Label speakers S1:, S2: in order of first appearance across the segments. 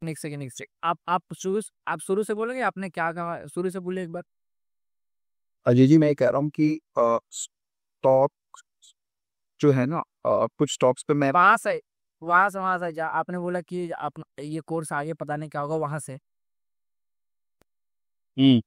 S1: एक सेकंड आप शुरू से बोलेंगे, आपने क्या कहा शुरू से बोलिए एक बार।
S2: अजय जी, मैं कह रहा हूँ कि स्टॉक जो है ना, कुछ स्टॉक्स पे मैं
S1: वहां से जा, आपने बोला कि आप ये कोर्स आगे पता नहीं क्या होगा वहां से।
S2: हम्म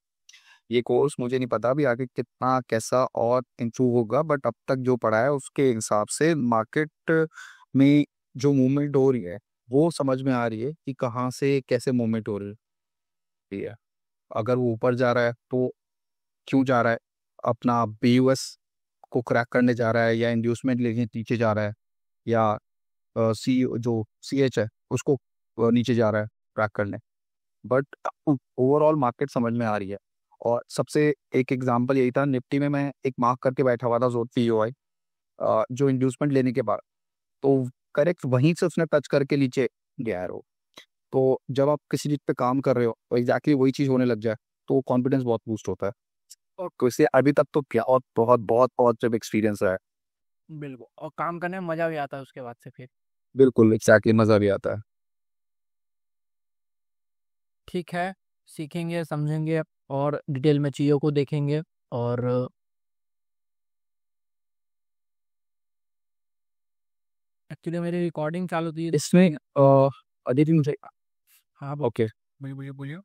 S2: ये कोर्स मुझे नहीं पता अभी आगे कितना कैसा और इम्प्रूव होगा, बट अब तक जो पढ़ा है उसके हिसाब से मार्केट में जो मूवमेंट हो रही है वो समझ में आ रही है कि कहाँ से कैसे मूवमेंट हो रही है। अगर वो ऊपर जा रहा है तो क्यों जा रहा है, अपना बीयूएस को क्रैक करने जा रहा है, या इंड्यूसमेंट लेके नीचे जा रहा है, या सी जो सीएच है उसको नीचे जा रहा है क्रैक करने। बट ओवरऑल मार्केट समझ में आ रही है। और सबसे एक एग्जांपल यही था, निफ्टी में मैं एक मार्क करके बैठा हुआ था जोर पीओआई, जो इंड्यूसमेंट लेने के बाद, तो करेक्ट वहीं से उसने टच करके नीचे गया है वो। तो जब आप किसी चीज पे काम कर रहे हो तो एग्जैक्टली वही चीज होने लग जाए तो कॉन्फिडेंस बहुत बूस्ट होता है। और वैसे अभी तक तो क्या और बहुत बहुत पॉजिटिव एक्सपीरियंस रहा है।
S1: बिल्कुल, और काम करने में मजा भी आता है उसके बाद से फिर।
S2: बिल्कुल एग्जैक्टली, मजा भी आता है।
S1: ठीक है, सीखेंगे समझेंगे और डिटेल में चीज़ों को देखेंगे। और एक्चुअली मेरी रिकॉर्डिंग चालू थी।
S2: इसमें अदिति मुझे,
S1: हाँ
S2: ओके,
S1: बोलिए बोलिए बोलिए।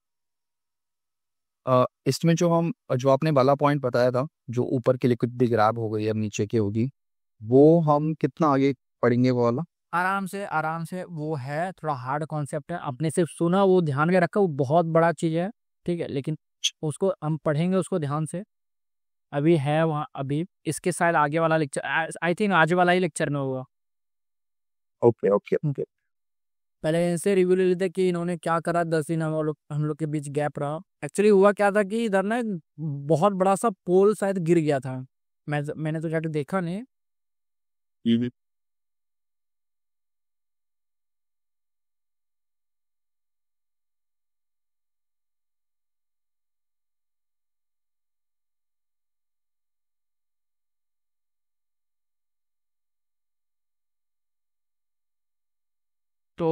S2: इसमें जो आपने वाला पॉइंट बताया था, जो ऊपर की लिक्विडिटी ग्रैब हो गई अब नीचे की होगी, वो हम कितना आगे पढ़ेंगे वो वाला?
S1: आराम से वो है, थोड़ा हार्ड कॉन्सेप्ट है, आपने सिर्फ सुना वो ध्यान में रखा, वो बहुत बड़ा चीज़ है। ठीक है, लेकिन उसको हम पढ़ेंगे उसको ध्यान से। अभी है वहाँ, अभी इसके शायद आगे वाला लेक्चर, आई थिंक आज वाला ही लेक्चर में होगा।
S2: Okay okay okay.
S1: पहले इनसे रिव्यू ले लेते कि इन्होंने क्या करा, 10 दिन हम लोग के बीच गैप रहा। एक्चुअली हुआ क्या था कि इधर ना एक बहुत बड़ा सा पोल शायद गिर गया था। मैंने तो जाके देखा नहीं।
S2: हम्म।
S1: तो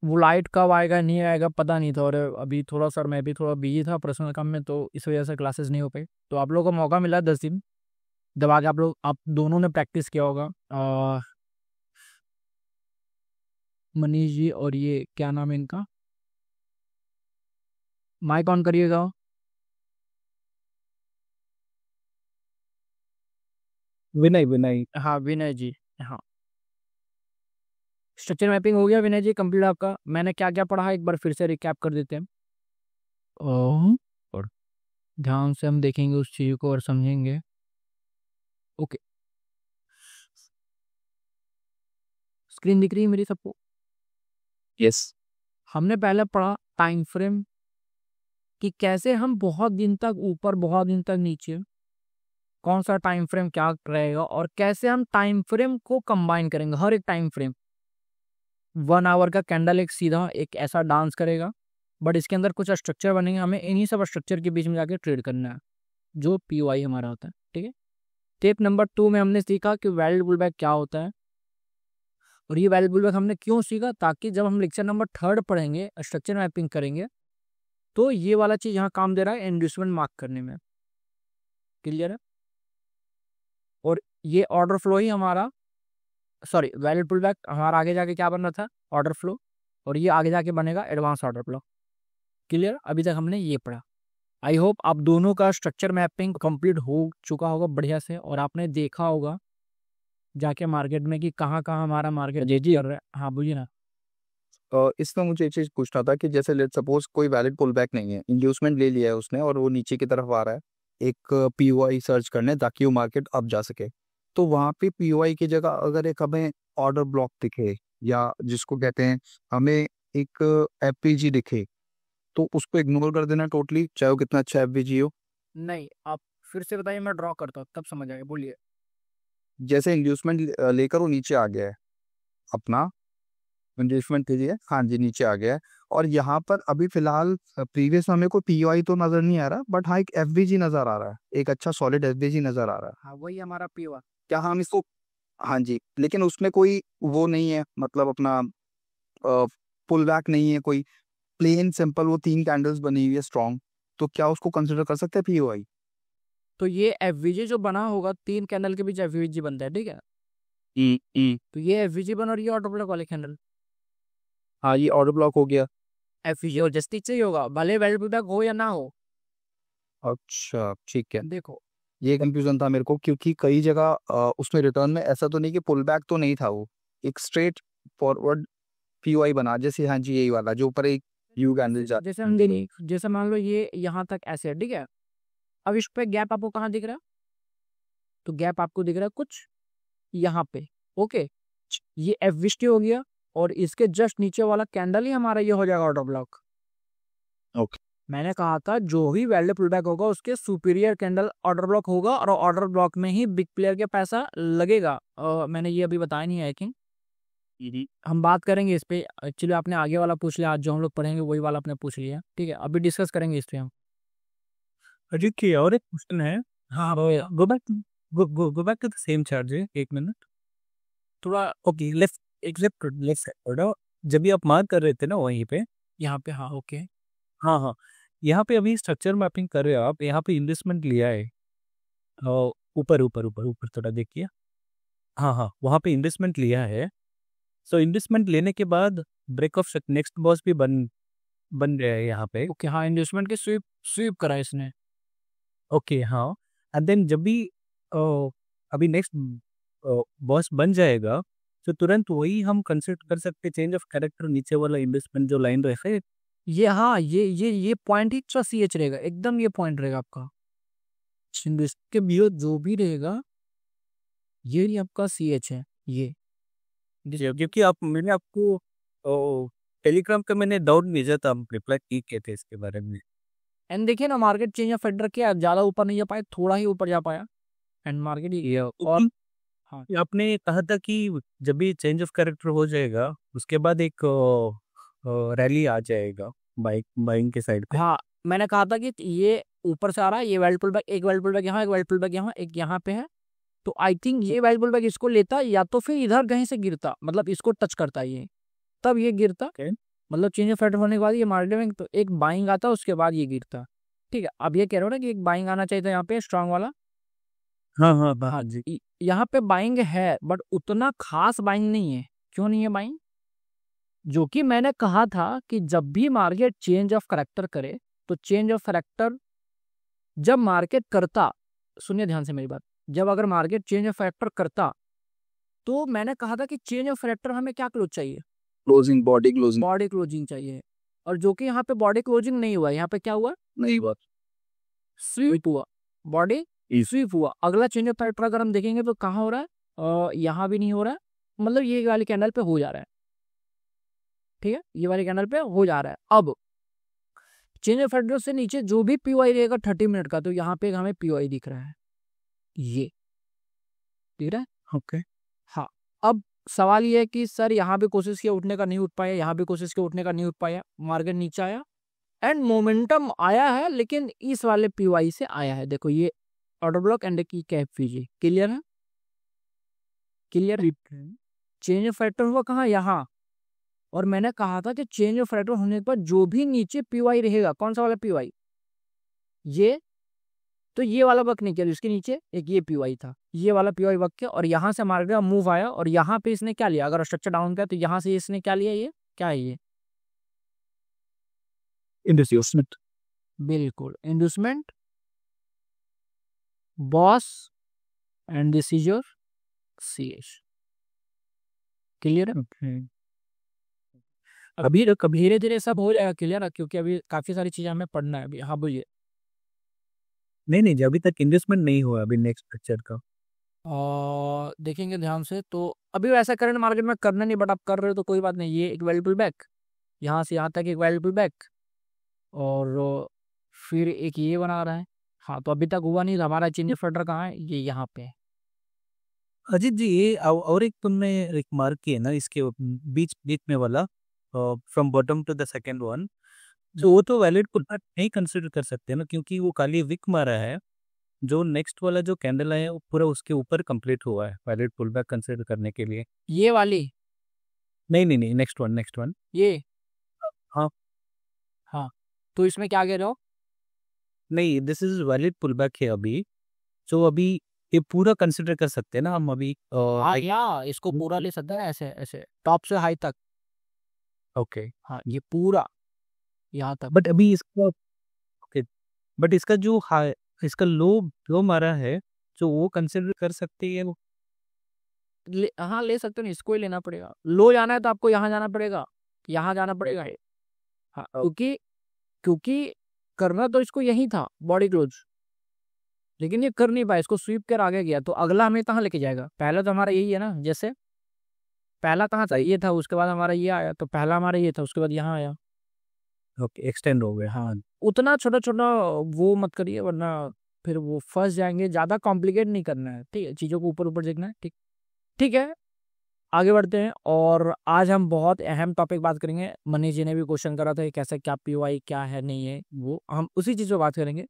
S1: वो लाइट कब आएगा नहीं आएगा पता नहीं था, और अभी थोड़ा सर मैं भी थोड़ा बिजी था पर्सनल काम में, तो इस वजह से क्लासेस नहीं हो पाई। तो आप लोगों को मौका मिला 10 दिन दबा के, आप दोनों ने प्रैक्टिस किया होगा। मनीष जी और ये क्या नाम है इनका, माइक ऑन करिएगा।
S2: विनय विनय।
S1: हाँ विनय जी। हाँ, स्ट्रक्चर मैपिंग हो गया विनय जी कंप्लीट आपका। मैंने क्या क्या पढ़ा एक बार फिर से रिकैप कर देते हैं। और ध्यान से हम देखेंगे उस चीज को और समझेंगे। ओके, स्क्रीन दिख रही है मेरी सबको?
S2: यस।
S1: हमने पहले पढ़ा टाइम फ्रेम, कि कैसे हम बहुत दिन तक ऊपर बहुत दिन तक नीचे, कौन सा टाइम फ्रेम क्या रहेगा, और कैसे हम टाइम फ्रेम को कंबाइन करेंगे। हर एक टाइम फ्रेम 1 आवर का कैंडल एक सीधा एक ऐसा डांस करेगा, बट इसके अंदर कुछ स्ट्रक्चर बनेंगे, हमें इन्हीं सब स्ट्रक्चर के बीच में जाके ट्रेड करना है, जो पीओआई हमारा होता है। ठीक है, टिप नंबर 2 में हमने सीखा कि वैलिड पुलबैक क्या होता है, और ये वैलिड पुलबैक हमने क्यों सीखा, ताकि जब हम लेक्चर नंबर 3 पढ़ेंगे स्ट्रक्चर मैपिंग करेंगे, तो ये वाला चीज यहाँ काम दे रहा है इंड्यूसमेंट मार्क करने में। क्लियर है? और ये ऑर्डर फ्लो ही हमारा, सॉरी वैलिड पुलबैक हमारा आगे जाके क्या बन रहा था, ऑर्डर फ्लो, और ये आगे जाके बनेगा एडवांस ऑर्डर फ्लो। क्लियर? अभी तक हमने ये पढ़ा। आई होप आप दोनों का स्ट्रक्चर मैपिंग कंप्लीट हो चुका होगा बढ़िया से, और आपने देखा होगा जाके मार्केट में कि कहाँ कहाँ हमारा मार्केट जी जी कर रहा है। हाँ बोलिए ना।
S2: इसमें मुझे एक चीज पूछना था कि जैसे लेट सपोज कोई वैलिड पुल बैक नहीं है, इंड्यूसमेंट ले लिया है उसने और वो नीचे की तरफ आ रहा है एक पीओआई सर्च करने ताकि वो मार्केट अप जा सके, तो वहां पे पीओआई की जगह अगर एक हमें ऑर्डर ब्लॉक दिखे, या जिसको कहते हैं हमें एक एफवीजी दिखे, तो उसको इग्नोर कर देना टोटली, चाहे वो कितना अच्छा एफवीजी हो।
S1: नहीं, आप फिर से बताइए, मैं ड्रॉ करता हूँ तब समझ आएगा, बोलिए।
S2: जैसे इंड्यूसमेंट लेकर वो नीचे आ गया है अपना, इंगेजमेंट कीजिए, हाँ जी नीचे आ गया है, और यहाँ पर अभी फिलहाल प्रीवियस हमें कोई पीओआई तो नजर नहीं आ रहा, बट हाँ एक एफवीजी नजर आ रहा है, एक अच्छा सॉलिड एफवीजी नजर आ रहा है।
S1: हाँ वही हमारा पीओआई।
S2: क्या हम इसको, हाँ जी, लेकिन उसमें कोई वो नहीं है, मतलब अपना पुल बैक नहीं है, कोई प्लेन सिंपल वो 3 कैंडल्स बनी हुई है स्ट्रॉन्ग, तो क्या उसको कंसिडर कर सकते हैं पीओआई?
S1: तो ये एफवीजी जो बना होगा 3 कैंडल के बीच एफवीजी बनता है, ठीक है। तो ये एफवीजी बना और ये ऑटो ब्लॉक वाले कैंडल,
S2: हाँ, ये ऑटो ब्लॉक हो गया।
S1: एफवीजी और जस्टिस चाहिए होगा, भले वेल पुल बैक हो या ना हो।
S2: अच्छा, ठीक है।
S1: देखो
S2: ये कंफ्यूजन था मेरे को, क्योंकि कई जगह उसमें रिटर्न में ऐसा तो नहीं कि पुल बैक तो नहीं था, वो एक स्ट्रेट फॉरवर्ड पीओआई बना, जैसे हाँ जी यही वाला जो ऊपर एक यू कैंडल जा।
S1: जैसे हम जैसे मान लो ये यहाँ तक ऐसे है, ठीक है। अब इस पे गैप आपको कहाँ दिख रहा है? तो गैप आपको दिख रहा है कुछ यहाँ पे, ओके। ये एफविस्टी हो गया और इसके जस्ट नीचे वाला कैंडल ही हमारा ये हो जाएगा ऑर्डर ब्लॉक।
S2: ओके,
S1: मैंने कहा था जो भी वैल्यू पुल बैक होगा उसके सुपीरियर कैंडल ऑर्डर ब्लॉक होगा और ऑर्डर ब्लॉक में ही बिग प्लेयर के पैसा लगेगा। मैंने ये अभी बताया नहीं है, आई थिंक हम बात करेंगे इस पे। एक्चुअली आपने आगे वाला पूछ लिया, आज जो हम लोग पढ़ेंगे वही वाला आपने पूछ लिया, ठीक है। अभी डिस्कस करेंगे इस पे हम।
S3: अजीत की और एक क्वेश्चन है। हाँ, go back go back to the same charge है, 1 मिनट थोड़ा। ओके, लेफ्ट एक लेफ्ट साइड जब भी आप मार्क कर रहे थे ना वहीं पे,
S1: यहाँ पे, हाँ ओके।
S3: हाँ हाँ, यहाँ पे अभी स्ट्रक्चर मैपिंग कर रहे हो आप, यहाँ पे इन्वेस्टमेंट लिया है। ऊपर ऊपर ऊपर ऊपर थोड़ा देखिए। हाँ हाँ, वहाँ पे इन्वेस्टमेंट लिया है। सो इन्वेस्टमेंट लेने के बाद ब्रेक ऑफ नेक्स्ट बॉस भी बन बन रहा है यहाँ पे।
S1: ओके हाँ, इन्वेस्टमेंट के स्वीप करा है इसने।
S3: ओके हाँ, एंड देन जब भी अभी नेक्स्ट बॉस बन जाएगा तो तुरंत वही हम कंसिडर कर सकते चेंज ऑफ कैरेक्टर, नीचे वाला इन्वेस्टमेंट जो लाइन रहे।
S1: ये हाँ, ये पॉइंट ही एक्स्ट्रा सी एच रहेगा, एकदम ये पॉइंट रहेगा आपका। इन्वेस्ट के बियो जो भी रहेगा ये ही आपका सी एच है ये।
S3: क्योंकि आप मैंने आपको टेलीग्राम पे मैंने डाउट भेजा था, आप रिप्लाई की के थे इसके बारे में।
S1: एंड देखिए ना, मार्केट चेंज ऑफ फैक्टर क्या, ज्यादा ऊपर नहीं जा पाया, थोड़ा ही ऊपर जा पाया एंड मार्केट ही। और हाँ,
S3: आपने कहा था कि जब भी चेंज ऑफ कैरेक्टर हो जाएगा उसके बाद एक रैली आ जाएगा बाइंग के साइड पे।
S1: हाँ मैंने कहा था कि ये ऊपर से आ रहा है, ये वेल्ड पुल बैक, एक वेल्ड पुल बैक यहाँ, एक वेल्ड पुल बैक यहाँ, एक यहाँ पे है। तो आई थिंक ये वेल्ड पुल बैक इसको लेता या तो फिर इधर कहीं से गिरता, मतलब इसको टच करता ये, तब ये गिरता। मतलब चेंज ऑफ फैक्टर होने के बाद ये मार्केट में तो एक बाइंग आता, उसके बाद ये गिरता, ठीक है। अब ये कह रहे हो ना कि एक बाइंग आना चाहिए था यहाँ पे स्ट्रांग वाला।
S3: हाँ हाँ हाँ जी,
S1: यहाँ पे बाइंग है बट उतना खास बाइंग नहीं है। क्यों नहीं है बाइंग? जो कि मैंने कहा था कि जब भी मार्केट चेंज ऑफ करेक्टर करे तो चेंज ऑफ करेक्टर जब मार्केट करता, सुनिए ध्यान से मेरी बात, जब अगर मार्केट चेंज ऑफ फैक्टर करता तो मैंने कहा था कि चेंज ऑफ फैक्टर हमें क्या क्लोज चाहिए?
S2: Closing, body closing.
S1: Body closing चाहिए। और जो कि यहाँ पे बॉडी क्लोजिंग नहीं हुआ, यहाँ पे क्या हुआ?
S2: नहीं बात,
S1: स्वीप हुआ, बॉडी स्वीप हुआ। अगला चेंज ऑफ फैक्टर अगर हम देखेंगे तो कहाँ हो रहा है? यहाँ भी नहीं हो रहा है, मतलब ये वाले कैंडल पे हो जा रहा है, ठीक है, ये वाले कैंडल पे हो जा रहा है। अब चेंज ऑफ फैक्टर से नीचे जो भी पीओआई रहेगा 30 मिनट का, तो यहाँ पे हमें पीओआई दिख रहा है, ये दिख रहा है।
S3: ओके
S1: हाँ, अब सवाल ये है कि सर यहाँ भी कोशिश किया उठने का, नहीं उठ पाया, यहाँ भी कोशिश किया उठने का, नहीं उठ पाया, मार्केट नीचे आया एंड मोमेंटम आया है, लेकिन इस वाले पीवाई से आया है। देखो ये ऑर्डर ब्लॉक एंड की कैप फीजी क्लियर है, क्लियर। चेंज ऑफ फैक्टर हुआ कहाँ? यहाँ। और मैंने कहा था कि चेंज ऑफ फैक्टर होने के बाद जो भी नीचे पीवाई रहेगा, कौन सा वाला पीवाई? ये तो ये वाला वर्क नहीं किया, इसके नीचे एक ये पीवाई था, ये वाला पीवाई वर्क किया और यहाँ से मार्केट मूव आया और यहाँ पे इसने क्या लिया? अगर स्ट्रक्चर डाउन किया तो यहाँ से इसने क्या लिया? ये क्या है? ये
S3: इंड्यूसमेंट,
S1: बिल्कुल inducement, boss and this is your CH. Clear है? अभी धीरे धीरे सब हो जाएगा क्लियर है, क्योंकि अभी काफी सारी चीजें हमें पढ़ना है अभी। हाँ बोलिए।
S3: नहीं अभी तक इन्वेस्टमेंट नहीं हुआ अभी नेक्स्ट स्ट्रक्चर का।
S1: और देखेंगे ध्यान से, तो अभी वैसा करंट मार्केट में करना नहीं, बट आप कर रहे हो तो कोई बात नहीं। ये एक वैल्यूएबल बैक, यहाँ से यहाँ तक एक वैल्यूएबल बैक, और फिर एक ये बना रहा है। हाँ तो अभी तक हुआ नहीं, हमारा चेंज ऑफ फैक्टर कहाँ है? ये यहाँ पे है।
S3: अजीत जी ये और एक तुमने एक मार्क किया ना इसके बीच बीच में वाला, from bottom to the second one, तो वो तो वैलिड पुल बैक नहीं कंसिडर कर सकते ना, क्योंकि वो खाली विक मारा है। जो नेक्स्ट वाला जो कैंडल है वो पूरा उसके ऊपर कंप्लीट हुआ है वैलिड पुल बैक कंसिडर करने के लिए।
S1: ये वाली
S3: नहीं नेक्स्ट वन
S1: ये
S3: हाँ
S1: हाँ, तो इसमें क्या कह रहे हो?
S3: नहीं, this is valid pull back है अभी। तो अभी ये पूरा कंसिडर कर सकते हैं ना हम अभी।
S1: हाँ, या इसको पूरा ले सकते हैं, ऐसे ऐसे टॉप से हाई तक।
S3: ओके,
S1: हाँ, ये पूरा यहाँ तक।
S3: बट अभी इसका ओके, बट इसका जो हाई, इसका लो लो मारा है, जो वो कंसिडर कर सकते हैं वो।
S1: हाँ, ले सकते हो ना, इसको ही लेना पड़ेगा। लो जाना है तो आपको यहाँ जाना पड़ेगा, यहाँ जाना पड़ेगा ये। हाँ, क्योंकि क्योंकि करना तो इसको यही था, बॉडी क्लोज, लेकिन ये कर नहीं पाया, इसको स्वीप कर आगे गया। तो अगला हमें कहाँ लेके जाएगा? पहला तो हमारा यही है ना, जैसे पहला कहाँ था, ये था, उसके बाद हमारा ये आया, तो पहला हमारा ये था, उसके बाद यहाँ आया।
S3: ओके, एक्सटेंड हो गया।
S1: हाँ, उतना छोटा छोटा वो मत करिए, वरना फिर वो फंस जाएंगे। ज्यादा कॉम्प्लिकेट नहीं करना है, ठीक है, चीजों को ऊपर ऊपर देखना है। ठीक ठीक है, आगे बढ़ते हैं। और आज हम बहुत अहम टॉपिक बात करेंगे। मनीष जी ने भी क्वेश्चन करा था कि कैसे, क्या पीओआई क्या है नहीं है, वो हम उसी चीज पे बात करेंगे।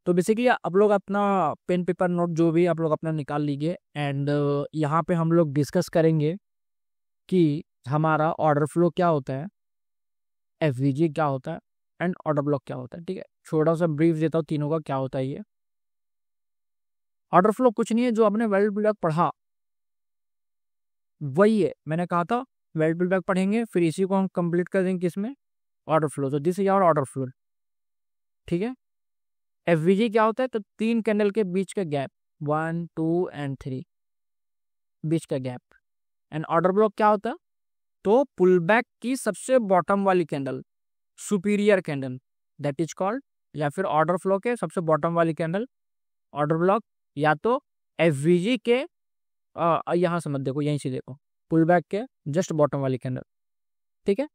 S1: तो बेसिकली आप लोग अपना पेन पेपर नोट जो भी आप लोग अपना निकाल लीजिए, एंड यहाँ पे हम लोग डिस्कस करेंगे कि हमारा ऑर्डर फ्लो क्या होता है, एफवीजी क्या होता है, एंड ऑर्डर ब्लॉक क्या होता है। ठीक है, छोटा सा ब्रीफ देता हूँ तीनों का क्या होता है। ये ऑर्डर फ्लो कुछ नहीं है, जो आपने वेल बिल्ड पढ़ा वही है। मैंने कहा था वेल बिल्ड पढ़ेंगे, फिर इसी को हम कंप्लीट कर देंगे किसमें, ऑर्डर फ्लो। तो this is our order flow. ठीक है, एफवीजी क्या होता है? तो 3 कैंडल के बीच का गैप, 1 2 एंड 3, बीच का गैप। एंड ऑर्डर ब्लॉक क्या होता है? तो पुल बैक की सबसे बॉटम वाली candle, superior candle, that is called, या फिर ऑर्डर फ्लो के सबसे बॉटम वाली कैंडल ऑर्डर ब्लॉक, या तो एफवीजी के यहां से मत देखो, यहीं से देखो, पुल बैक के जस्ट बॉटम वाली कैंडल। ठीक है,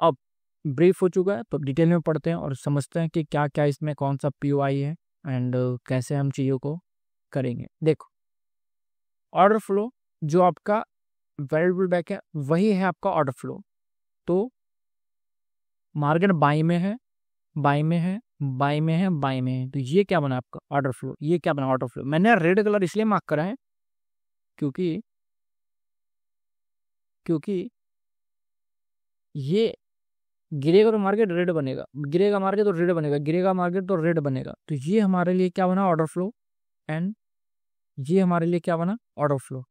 S1: अब ब्रीफ हो चुका है, तो डिटेल में पढ़ते हैं और समझते हैं कि क्या क्या इसमें कौन सा पीओआई है, एंड कैसे हम चीज़ों को करेंगे। देखो, ऑर्डर फ्लो जो आपका वेरिएबल बैक है, वही है आपका ऑर्डर फ्लो। तो मार्केट बाई में है, बाई में है, बाई में है, बाई में है, तो ये क्या बना आपका ऑर्डर फ्लो। ये क्या बना ऑर्डर फ्लो? मैंने रेड कलर इसलिए मार्क करा है क्योंकि क्योंकि ये गिरेगा तो मार्केट रेड बनेगा, गिरेगा मार्केट तो रेड बनेगा, गिरेगा मार्केट तो रेड बनेगा। तो ये हमारे लिए क्या बना ऑर्डर फ्लो, एंड ये हमारे लिए क्या बना order flow,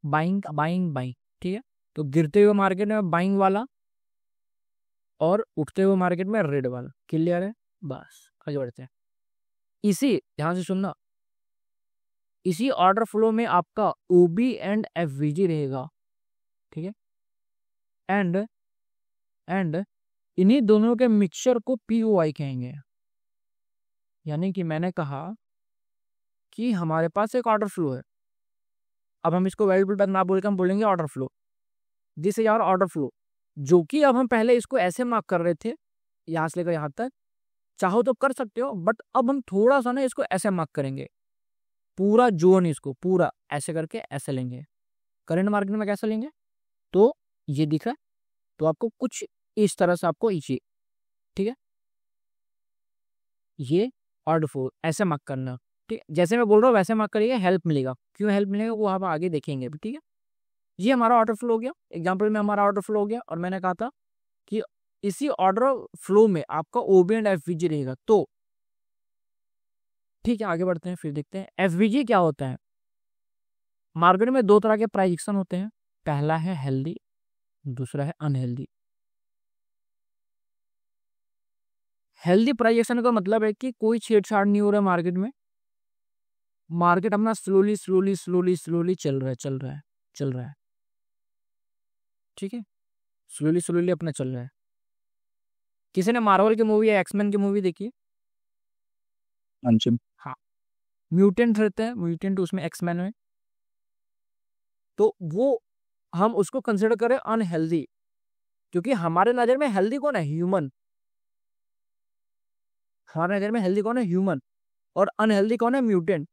S1: buying buying buying. ठीक है, तो गिरते हुए मार्केट में बाइंग वाला और उठते हुए मार्केट में रेड वाला। क्लियर है? बस आगे बढ़ते हैं। इसी ध्यान से सुनना, इसी ऑर्डर फ्लो में आपका ओबी एंड एफवीजी रहेगा। ठीक है, एंड एंड इन्हीं दोनों के मिक्सचर को पीओआई कहेंगे। यानी कि मैंने कहा कि हमारे पास एक ऑर्डर फ्लो है, अब हम इसको वेरिएबल बैक ना बोलकर हम बोलेंगे order flow. This is our order flow, जो कि अब हम पहले इसको ऐसे मार्क कर रहे थे, यहां से लेकर यहां तक, चाहो तो कर सकते हो, बट अब हम थोड़ा सा ना इसको ऐसे मार्क करेंगे, पूरा जोन इसको पूरा ऐसे करके ऐसे लेंगे। करंट मार्केट में कैसे लेंगे? तो ये दिख रहा है, तो आपको कुछ इस तरह से आपको इसी, ठीक है, ये ऑर्डर फ्लो ऐसे मार्क करना। ठीक है, जैसे मैं बोल रहा हूँ वैसे मार्क करिए, हेल्प मिलेगा। क्यों हेल्प मिलेगा वो आप आगे देखेंगे भी। ठीक है, ये हमारा ऑर्डर फ्लो हो गया, एग्जाम्पल में हमारा ऑर्डर फ्लो हो गया, और मैंने कहा था कि इसी ऑर्डर फ्लो में आपका ओबी एंड एफवीजी रहेगा। तो ठीक है, आगे बढ़ते हैं, फिर देखते हैं एफवीजी क्या होता है। मार्केट में 2 तरह के प्राइस एक्शन होते हैं, पहला है हेल्दी, दूसरा है अनहेल्दी। हेल्दी प्राइस एक्शन का मतलब है कि कोई छेड़छाड़ नहीं हो रहा है मार्केट में, मार्केट अपना स्लोली स्लोली स्लोली स्लोली चल रहा है, चल रहा है, चल रहा है। ठीक है, स्लोली स्लोली अपना चल रहा है। किसी ने मार्वल की मूवी या एक्समैन की मूवी देखी है?
S2: अंशिम।
S1: हाँ, म्यूटेंट रहते हैं, म्यूटेंट उसमें एक्समैन में, तो वो हम उसको कंसिडर करें अनहेल्दी, क्योंकि हमारे नजर में हेल्दी कौन है? ह्यूमन। हमारे नजर में हेल्दी कौन है? ह्यूमन। और अनहेल्दी कौन है? म्यूटेंट,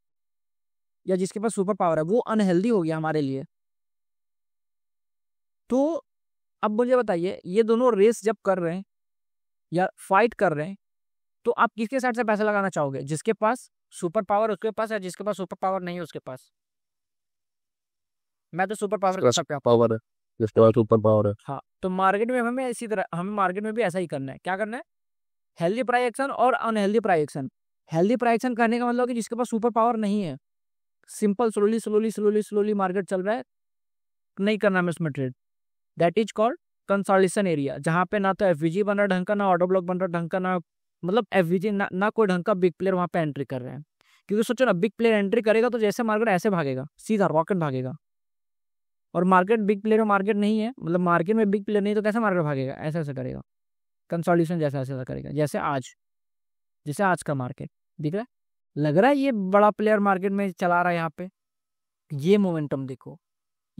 S1: या जिसके पास सुपर पावर है, वो अनहेल्दी हो गया हमारे लिए। तो अब मुझे बताइए, ये दोनों रेस जब कर रहे हैं या फाइट कर रहे हैं, तो आप किसके साइड से पैसा लगाना चाहोगे? जिसके पास सुपर पावर उसके पास, या जिसके पास सुपर पावर नहीं है उसके पास? मैं तो सुपर पावर
S2: पावर है। जिसके पास सुपर पावर है।
S1: हाँ, तो मार्केट में हमें इसी तरह, हमें मार्केट में भी ऐसा ही करना है। क्या करना है? हेल्दी प्राइस एक्शन और unhealthy price action. Healthy price action करने का मतलब कि जिसके पास सुपर पावर नहीं है, simple slowly slowly slowly slowly market चल रहा है, नहीं करना हमें उसमें trade. That is called consolidation area, जहाँ पे ना तो एफवीजी बन रहा ढंग का, ना ऑटो ब्लॉक बन रहा ढंग का, ना मतलब एफवीजी ना कोई ढंग का बिग प्लेयर वहाँ पे एंट्री कर रहे हैं। क्योंकि सोचो ना, बिग प्लेयर एंट्री करेगा तो जैसे मार्केट ऐसे भागेगा, सीधा रॉकेट भागेगा। और मार्केट बिग प्लेयर में मार्केट नहीं है, मतलब मार्केट में बिग प्लेयर नहीं तो कैसे मार्केट भागेगा? ऐसा ऐसा करेगा, कंसोलिडेशन जैसा ऐसा करेगा। जैसे आज का मार्केट दिख रहा है, लग रहा है ये बड़ा प्लेयर मार्केट में चला रहा है। यहाँ पे ये मोमेंटम देखो,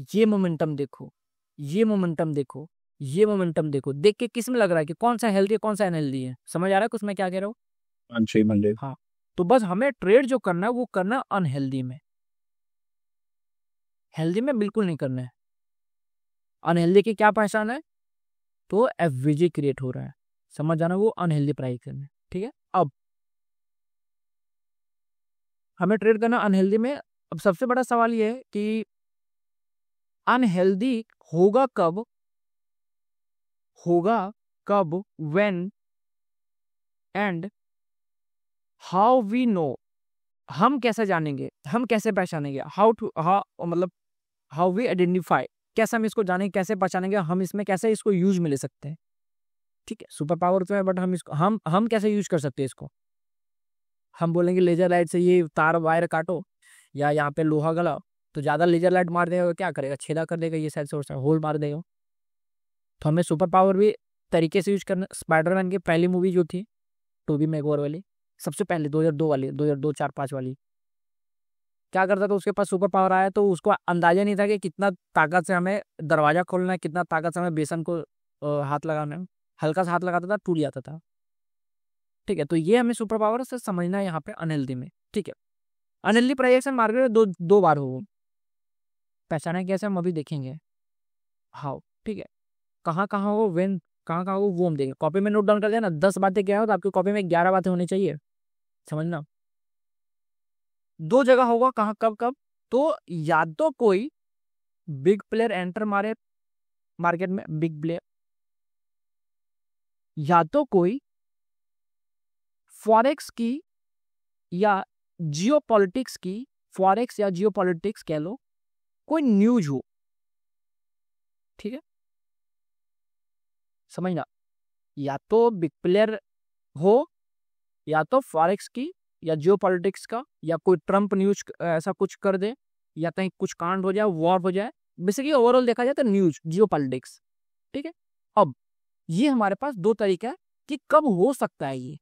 S1: ये मोमेंटम देखो, ये मोमेंटम देखो, ये मोमेंटम देखो। देख के किस में लग रहा है कि कौन सा हेल्दी है कौन सा अनहेल्दी है? समझ आ रहा है कुछ मैं क्या कह रहा हूँ?
S2: अच्छी मंडे।
S1: हाँ, तो बस हमें ट्रेड जो करना है वो करना है अनहेल्दी में, हेल्दी में बिल्कुल नहीं करना है। अनहेल्दी की क्या पहचान है? तो एफवीजी क्रिएट हो रहा है, समझ जाना, वो अनहेल्दी प्राइस है। ठीक है, अब हमें ट्रेड करना अनहेल्दी में। अब सबसे बड़ा सवाल ये है कि अनहेल्दी होगा कब? When and how we know. हम कैसे जानेंगे, हम कैसे पहचानेंगे? हाउ मतलब हाउ वी आइडेंटिफाई, कैसे हम इसको जानेंगे, कैसे पहचानेंगे, हम इसमें कैसे इसको यूज में ले सकते हैं? ठीक है, सुपर पावर तो है, बट हम इसको हम कैसे यूज कर सकते हैं इसको? हम बोलेंगे लेजर लाइट से ये तार वायर काटो, या यहाँ पे लोहा गलाओ, तो ज्यादा लेजर लाइट मार देगा, क्या करेगा? छेदा कर देगा, ये साइड से होल मार देगा। तो हमें सुपर पावर भी तरीके से यूज करना। स्पाइडरमैन की पहली मूवी जो थी, टोबी मैगवायर वाली, सबसे पहले 2002 वाली, 2002 4 5 वाली, क्या करता था? उसके पास सुपर पावर आया तो उसको अंदाजा नहीं था कि कितना ताकत से हमें दरवाजा खोलना है, कितना ताकत से हमें बेसन को हाथ लगाना है। हल्का सा हाथ लगाता था, टूट जाता था। ठीक है, तो ये हमें सुपर पावर से समझना है यहाँ पे अनहेल्दी में। ठीक है, अनहेल्दी प्राइजेक्शन मार्केट में दो बार हो, पहचाना कैसे हम अभी देखेंगे। हाउ, ठीक है, कहाँ कहाँ हो, वेन कहाँ कहाँ हो, वो हम देखेंगे। कॉपी में नोट डाउन कर देना, 10 बातें क्या हो तो आपकी कॉपी में 11 बातें होनी चाहिए, समझना। दो जगह होगा, कहाँ कब कब? तो या तो कोई बिग प्लेयर एंटर मारे मार्केट में, बिग प्लेयर, या तो कोई फॉरेक्स की या जियोपॉलिटिक्स की, फॉरेक्स या जियोपॉलिटिक्स कह लो, कोई न्यूज हो। ठीक है, समझना, या तो बिग प्लेयर हो, या तो फॉरेक्स की या जियोपॉलिटिक्स का, या कोई ट्रम्प न्यूज ऐसा कुछ कर दे, या कहीं कुछ कांड हो जाए, वॉर हो जाए। बेसिकली ओवरऑल देखा जाए तो न्यूज, जियोपॉलिटिक्स। ठीक है, अब ये हमारे पास दो तरीका है कि कब हो सकता है ये।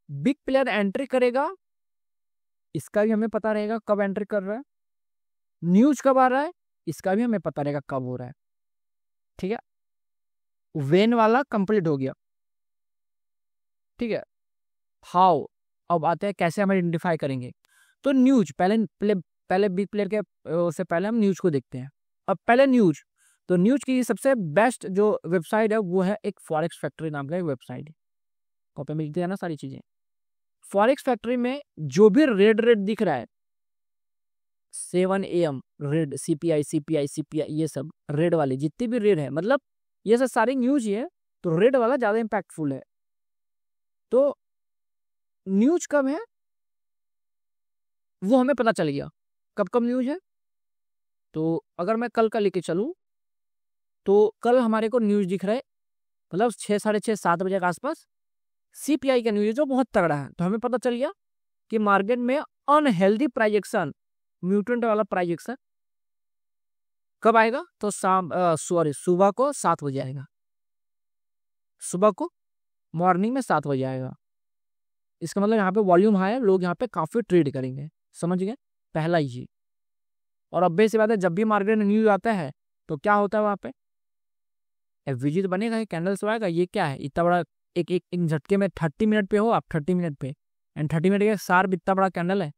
S1: बिग प्लेयर एंट्री करेगा, इसका भी हमें पता रहेगा कब एंट्री कर रहा है। न्यूज कब आ रहा है, इसका भी हमें पता रहेगा कब हो रहा है। ठीक है, वेन वाला कंप्लीट हो गया। ठीक है, हाउ, अब आते हैं कैसे हम आइडेंटिफाई करेंगे। तो न्यूज पहले बिग प्लेयर के से पहले हम न्यूज को देखते हैं। अब पहले न्यूज, तो न्यूज की सबसे बेस्ट जो वेबसाइट है वो है एक फॉरेक्स फैक्ट्री नाम का एक वेबसाइट है। कॉपी में लिखते हैं ना सारी चीजें। फॉरेक्स फैक्ट्री में जो भी रेड रेड दिख रहा है, 7 AM रेड, CPI ये सब रेड वाले जितने भी रेड है, मतलब ये सब सारी न्यूज ही है, तो रेड वाला ज्यादा इंपैक्टफुल है। तो न्यूज कब है वो हमें पता चल गया, कब कब न्यूज है। तो अगर मैं कल का लेके चलूं, तो कल हमारे को न्यूज दिख रहा है, मतलब 6 साढ़े 6 7 बजे के आसपास CPI का न्यूज है जो बहुत तगड़ा है। तो हमें पता चल गया कि मार्केट में अनहेल्दी प्राइजेक्शन, म्यूटेंट वाला प्राइजेक्शन कब आएगा? तो सुबह को 7 बजे आएगा, सुबह को मॉर्निंग में 7 बजे आएगा। इसका मतलब यहाँ पे वॉल्यूम हाई है, लोग यहाँ पे काफी ट्रेड करेंगे, समझ गए? पहला ही। और अब बेसिक बात है, जब भी मार्केट में न्यूज आता है तो क्या होता है वहां पे? एफवीजी तो बनेगा, कैंडल्स आएगा। ये क्या है इतना बड़ा, एक झटके में 30 मिनट पे हो आप, 30 मिनट पे, एंड 30 मिनट के सार इतना बड़ा कैंडल है,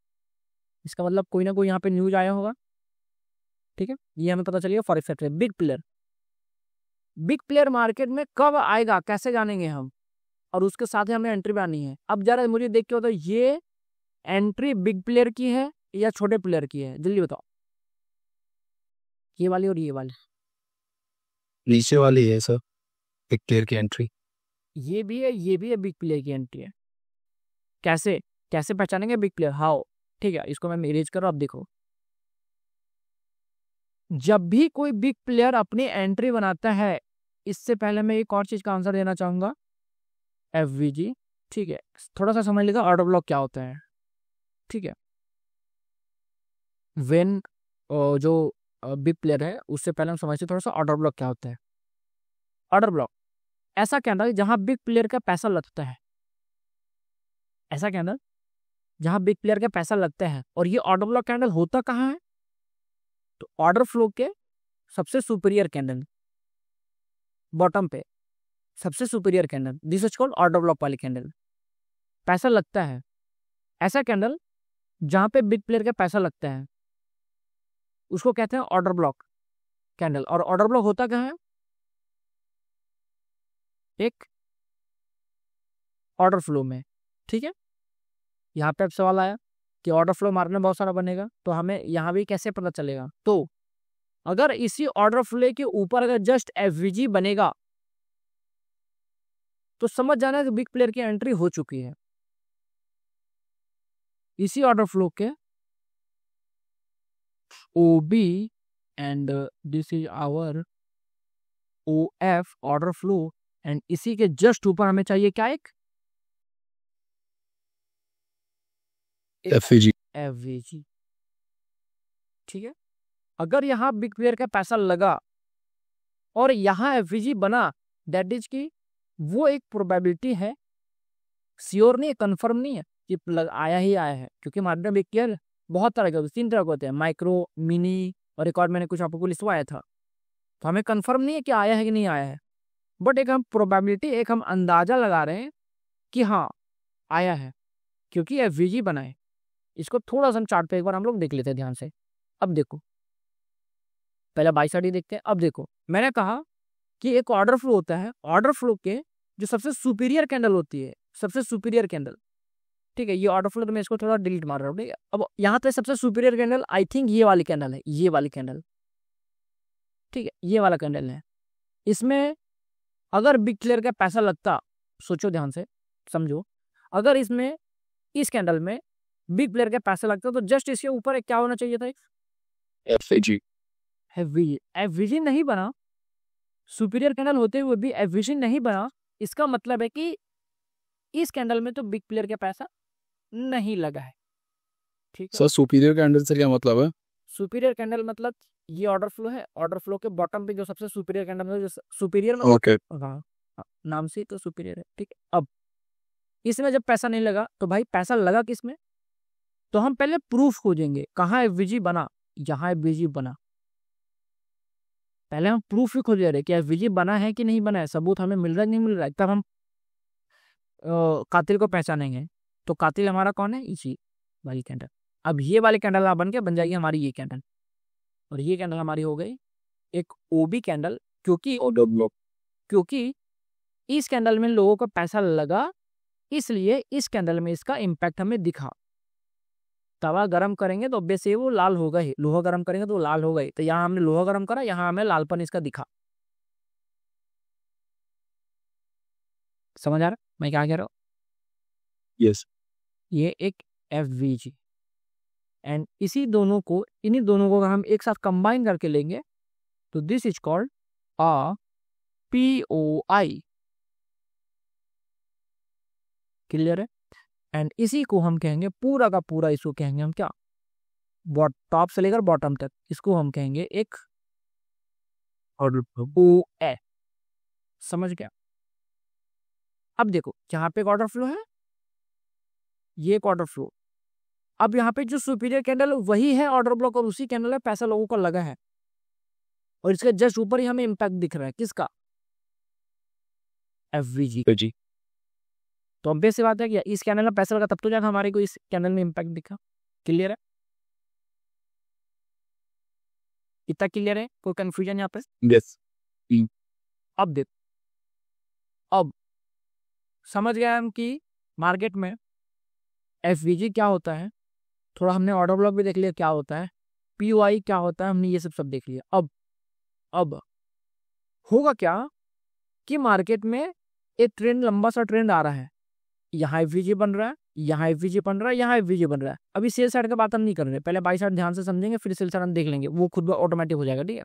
S1: इसका मतलब कोई ना कोई यहाँ पे न्यूज आया होगा। ठीक है, ये हमें पता चलिए forex factory. Big player market में कब आएगा कैसे जानेंगे हम? और उसके साथ ही हमें एंट्री भी आनी है। अब जरा मुझे देख के बताओ, ये एंट्री बिग प्लेयर की है या छोटे प्लेयर की है? जल्दी बताओ, ये वाली और ये वाली।
S2: नीचे वाली है सर, बिग प्लेयर की एंट्री।
S1: ये भी है, ये भी है, बिग प्लेयर की एंट्री है। कैसे कैसे पहचानेंगे बिग प्लेयर? हाउ? ठीक है, इसको मैं इरेज करूँ। अब देखो, जब भी कोई बिग प्लेयर अपनी एंट्री बनाता है, इससे पहले मैं एक और चीज का आंसर देना चाहूंगा, एफवीजी। ठीक है, थोड़ा सा समझ लेगा ऑर्डर ब्लॉक क्या होता है। ठीक है, वेन जो बिग प्लेयर है उससे पहले हम समझते थोड़ा सा ऑर्डर ब्लॉक क्या होता है। ऑर्डर ब्लॉक ऐसा कैंडल जहां बिग प्लेयर का पैसा लगता है, ऐसा कैंडल जहां बिग प्लेयर का पैसा लगता है। और ये ऑर्डर ब्लॉक कैंडल होता कहाँ है? तो ऑर्डर फ्लो के सबसे सुपीरियर कैंडल, बॉटम पे सबसे superior candle, this is called order block वाली कैंडल। पैसा लगता है, ऐसा कैंडल जहां पे बिग प्लेयर का पैसा लगता है, उसको कहते हैं ऑर्डर ब्लॉक कैंडल। और ऑर्डर ब्लॉक होता कहाँ है? एक ऑर्डर फ्लो में। ठीक है, यहाँ पे अब सवाल आया कि ऑर्डर फ्लो मार्केट में बहुत सारा बनेगा, तो हमें यहाँ भी कैसे पता चलेगा? तो अगर इसी ऑर्डर फ्लो के ऊपर अगर जस्ट एफवीजी बनेगा तो समझ जाना कि बिग प्लेयर की एंट्री हो चुकी है। इसी ऑर्डर फ्लो के OB and this is our OF order flow, and इसी के जस्ट ऊपर हमें चाहिए क्या? एक
S2: एफवीजी।
S1: एफवीजी। ठीक है, अगर यहाँ बिग प्लेयर का पैसा लगा और यहाँ एफवीजी बना, दैट इज की वो एक प्रोबेबिलिटी है, श्योर नहीं है, कंफर्म नहीं है कि आया ही आया है। क्योंकि मार्केट में बिग प्लेयर बहुत तरह के होते हैं, 3 तरह के होते हैं, माइक्रो, मिनी और एक और मैंने कुछ आपको लिखवाया था। तो हमें कंफर्म नहीं है कि आया है कि नहीं आया है, बट एक हम प्रोबेबिलिटी, एक हम अंदाजा लगा रहे हैं कि हाँ आया है, क्योंकि एफवीजी बना है। इसको थोड़ा सा हम चार्ट पे एक बार हम लोग देख लेते हैं ध्यान से। अब देखो, पहले बाई साइड ही देखते हैं। अब देखो, मैंने कहा कि एक ऑर्डर फ्लो होता है, ऑर्डर फ्लो के जो सबसे सुपीरियर कैंडल होती है, सबसे सुपीरियर कैंडल। ठीक है, ये ऑर्डर फ्लो तो मैं इसको थोड़ा डिलीट मार रहा हूँ। ठीक है, अब यहाँ पे सबसे सुपीरियर कैंडल आई थिंक ये वाली कैंडल है, ये वाली कैंडल। ठीक है, ये वाला कैंडल है। इसमें अगर बिग प्लेयर का पैसा लगता, सोचो ध्यान से, समझो, अगर इसमें इस कैंडल में बिग प्लेयर का पैसा लगता तो जस्ट इसके ऊपर एक क्या होना चाहिए था?
S2: एफवीजी।
S1: एफवीजी। एफवीजी नहीं बना, सुपीरियर कैंडल होते हुए भी एफवीजी नहीं बना। इसका मतलब है कि इस कैंडल में तो बिग प्लेयर का पैसा नहीं लगा है। ठीक है,
S2: सर सुपीरियर कैंडल से क्या मतलब है?
S1: सुपीरियर कैंडल मतलब ये ऑर्डर फ्लो है, ऑर्डर फ्लो के बॉटम पे जो सबसे सुपीरियर कैंडल है, जो सुपीरियर में
S2: ओके।
S1: हाँ, नाम से ही तो सुपीरियर है। ठीक है, अब इसमें जब पैसा नहीं लगा तो भाई पैसा लगा किस में? तो हम पहले प्रूफ खोजेंगे, कहाँ एफवीजी बना? यहाँ एफवीजी बना। पहले हम प्रूफ ही खोज रहे कि एफवीजी बना है कि नहीं बना है, सबूत हमें मिल रहा है नहीं मिल रहा है, तब हम कातिल को पहचानेंगे। तो कातिल हमारा कौन है? इसी वाली कैंडल। अब ये वाली कैंडल बन के बन जाएगी हमारी ये कैंडल, और ये कैंडल हमारी हो गई एक ओबी कैंडल, क्योंकि इस कैंडल में लोगों को पैसा लगा, इसलिए इस कैंडल में इसका इम्पैक्ट हमें दिखा। तवा गरम करेंगे तो ऑब्वियसली वो लाल होगा ही, लोहा गरम करेंगे तो वो लाल होगा ही। तो यहाँ हमने लोहा गरम करा, यहाँ हमें लालपन इसका दिखा। समझ आ रहा मैं क्या कह रहा हूँ?
S2: यस।
S1: ये एक एफवीजी, एंड इन्हीं दोनों को अगर हम एक साथ कंबाइन करके लेंगे तो this is called a POI. Clear है? एंड इसी को हम कहेंगे, पूरा का पूरा इसको कहेंगे हम क्या? टॉप से लेकर बॉटम तक इसको हम कहेंगे एक
S3: ऑर्डर
S1: ओ ए। समझ गया? अब देखो, यहाँ पे एक ऑर्डर फ्लो है, ये एक ऑर्डर फ्लो। अब यहाँ पे जो सुपीरियर कैंडल वही है ऑर्डर ब्लॉक, और उसी कैंडल में पैसा लोगों को लगा है, और इसके जस्ट ऊपर ही हमें इम्पैक्ट दिख रहा है किसका? एफवीजी।
S2: जी।
S1: तो ऑब्वियस सी बात है कि इस कैंडल में पैसा लगा तब तो जाकर हमारे को इस कैंडल में इम्पैक्ट दिखा। क्लियर है? इतना क्लियर है? कोई कंफ्यूजन यहाँ पे?
S2: यस।
S1: अब देख, अब समझ गया हम कि मार्केट में एफवीजी क्या होता है, थोड़ा हमने ऑर्डर ब्लॉक भी देख लिया क्या होता है, पीओआई क्या होता है, हमने ये सब देख लिया। अब होगा क्या कि मार्केट में एक ट्रेंड, लंबा सा ट्रेंड आ रहा है, यहाँ एफवीजी बन रहा है, यहाँ एफवीजी बन रहा है, यहाँ एफवीजी बन रहा है। अभी सेल साइड का बात हम नहीं कर रहे, पहले बाई साइड ध्यान से समझेंगे, फिर सेल साइड हम देख लेंगे, वो खुद ऑटोमेटिक हो जाएगा। ठीक है,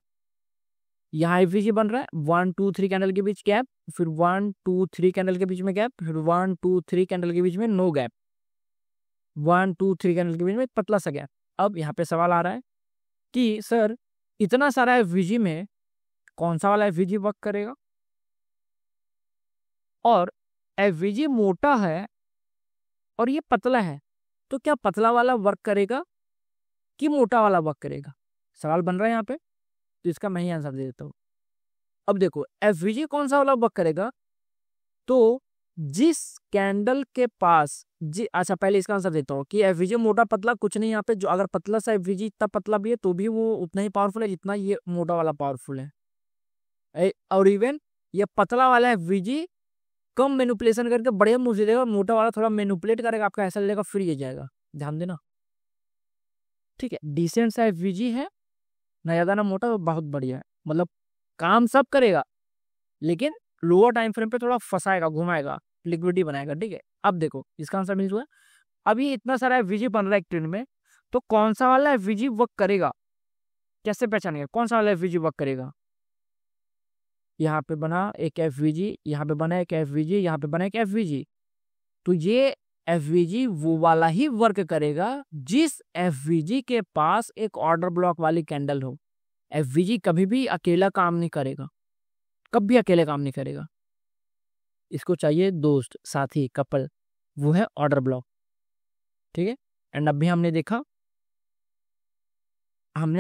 S1: यहाँ एफवीजी बन रहा है, 1 2 3 कैंडल के बीच गैप, फिर 1 2 3 कैंडल के बीच में गैप, फिर 1 2 3 कैंडल के बीच में नो गैप, 1 2 3 कैंडल के बीच में एक पतला सा गैप। अब यहाँ पे सवाल आ रहा है कि सर इतना सारा एफवीजी में कौन सा वाला एफवीजी वर्क करेगा, और एफवीजी मोटा है और ये पतला है, तो क्या पतला वाला वर्क करेगा कि मोटा वाला वर्क करेगा? सवाल बन रहा है यहाँ पे, तो इसका मैं ही आंसर दे देता हूँ। अब देखो एफवीजी कौन सा वाला वर्क करेगा, तो जिस कैंडल के पास अच्छा पहले इसका आंसर देता हूँ कि एफवीजी मोटा पतला कुछ नहीं यहाँ पे, जो अगर पतला सा एफवीजी इतना पतला भी है तो भी वो उतना ही पावरफुल है जितना ये मोटा वाला पावरफुल है। और इवन ये पतला वाला एफवीजी कम मैनिपुलेशन करके बढ़िया मूव दे देगा, मोटा वाला थोड़ा मैनिपुलेट करेगा, आपका ऐसा लगेगा फिर ये जाएगा। ध्यान देना, ठीक है। डिसेंट सा एफवीजी है, ना ज्यादा ना मोटा, तो बहुत बढ़िया है, मतलब काम सब करेगा, लेकिन लोअर टाइम फ्रेम पे थोड़ा फंसाएगा, घुमाएगा, लिक्विडिटी बनाएगा। ठीक है, अब देखो इसका आंसर मिल चुका है। अभी इतना सारा एफवीजी बन रहा है एक ट्रेंड में, तो कौन सा वाला एफवीजी वर्क करेगा, कैसे पहचानेगा कौन सा वाला एफवीजी वर्क करेगा? यहाँ पे बना एक एफवीजी, यहाँ पे बना एक एफवीजी, यहाँ पे बना एक एफवीजी, तो ये एफवीजी वो वाला ही वर्क करेगा जिस एफवीजी के पास एक ऑर्डर ब्लॉक वाली कैंडल हो। एफवीजी कभी भी अकेला काम नहीं करेगा, कभी अकेले काम नहीं करेगा, इसको चाहिए दोस्त, साथी, कपल, वो है ऑर्डर ब्लॉक। ठीक है, एंड अभी हमने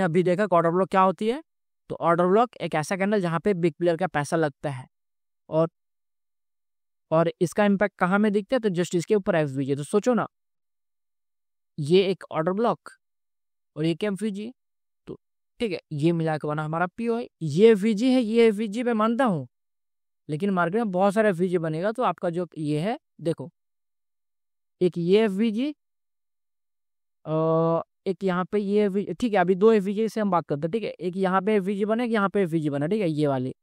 S1: अभी देखा कि ऑर्डर ब्लॉक क्या होती है। तो ऑर्डर ब्लॉक एक ऐसा कैंडल जहां पे बिग प्लेयर का पैसा लगता है, और इसका इम्पैक्ट कहाँ में दिखता है, तो जस्ट इसके ऊपर एफवीजी। तो सोचो ना, ये एक ऑर्डर ब्लॉक और ये एफवीजी, तो ठीक है, ये मिला के बना हमारा पीओआई। ये एफवीजी है, ये एफवीजी मैं मानता हूँ, लेकिन मार्केट में बहुत सारा एफवीजी बनेगा, तो आपका जो ये है, देखो एक ये एफवीजी, एक यहाँ पे ये एफवीजी, ठीक है। अभी दो एफवीजी से हम बात करते हैं, ठीक है। एक यहाँ पे एफवीजी बना, एक यहाँ पे एफवीजी बना, ठीक है, ये वाली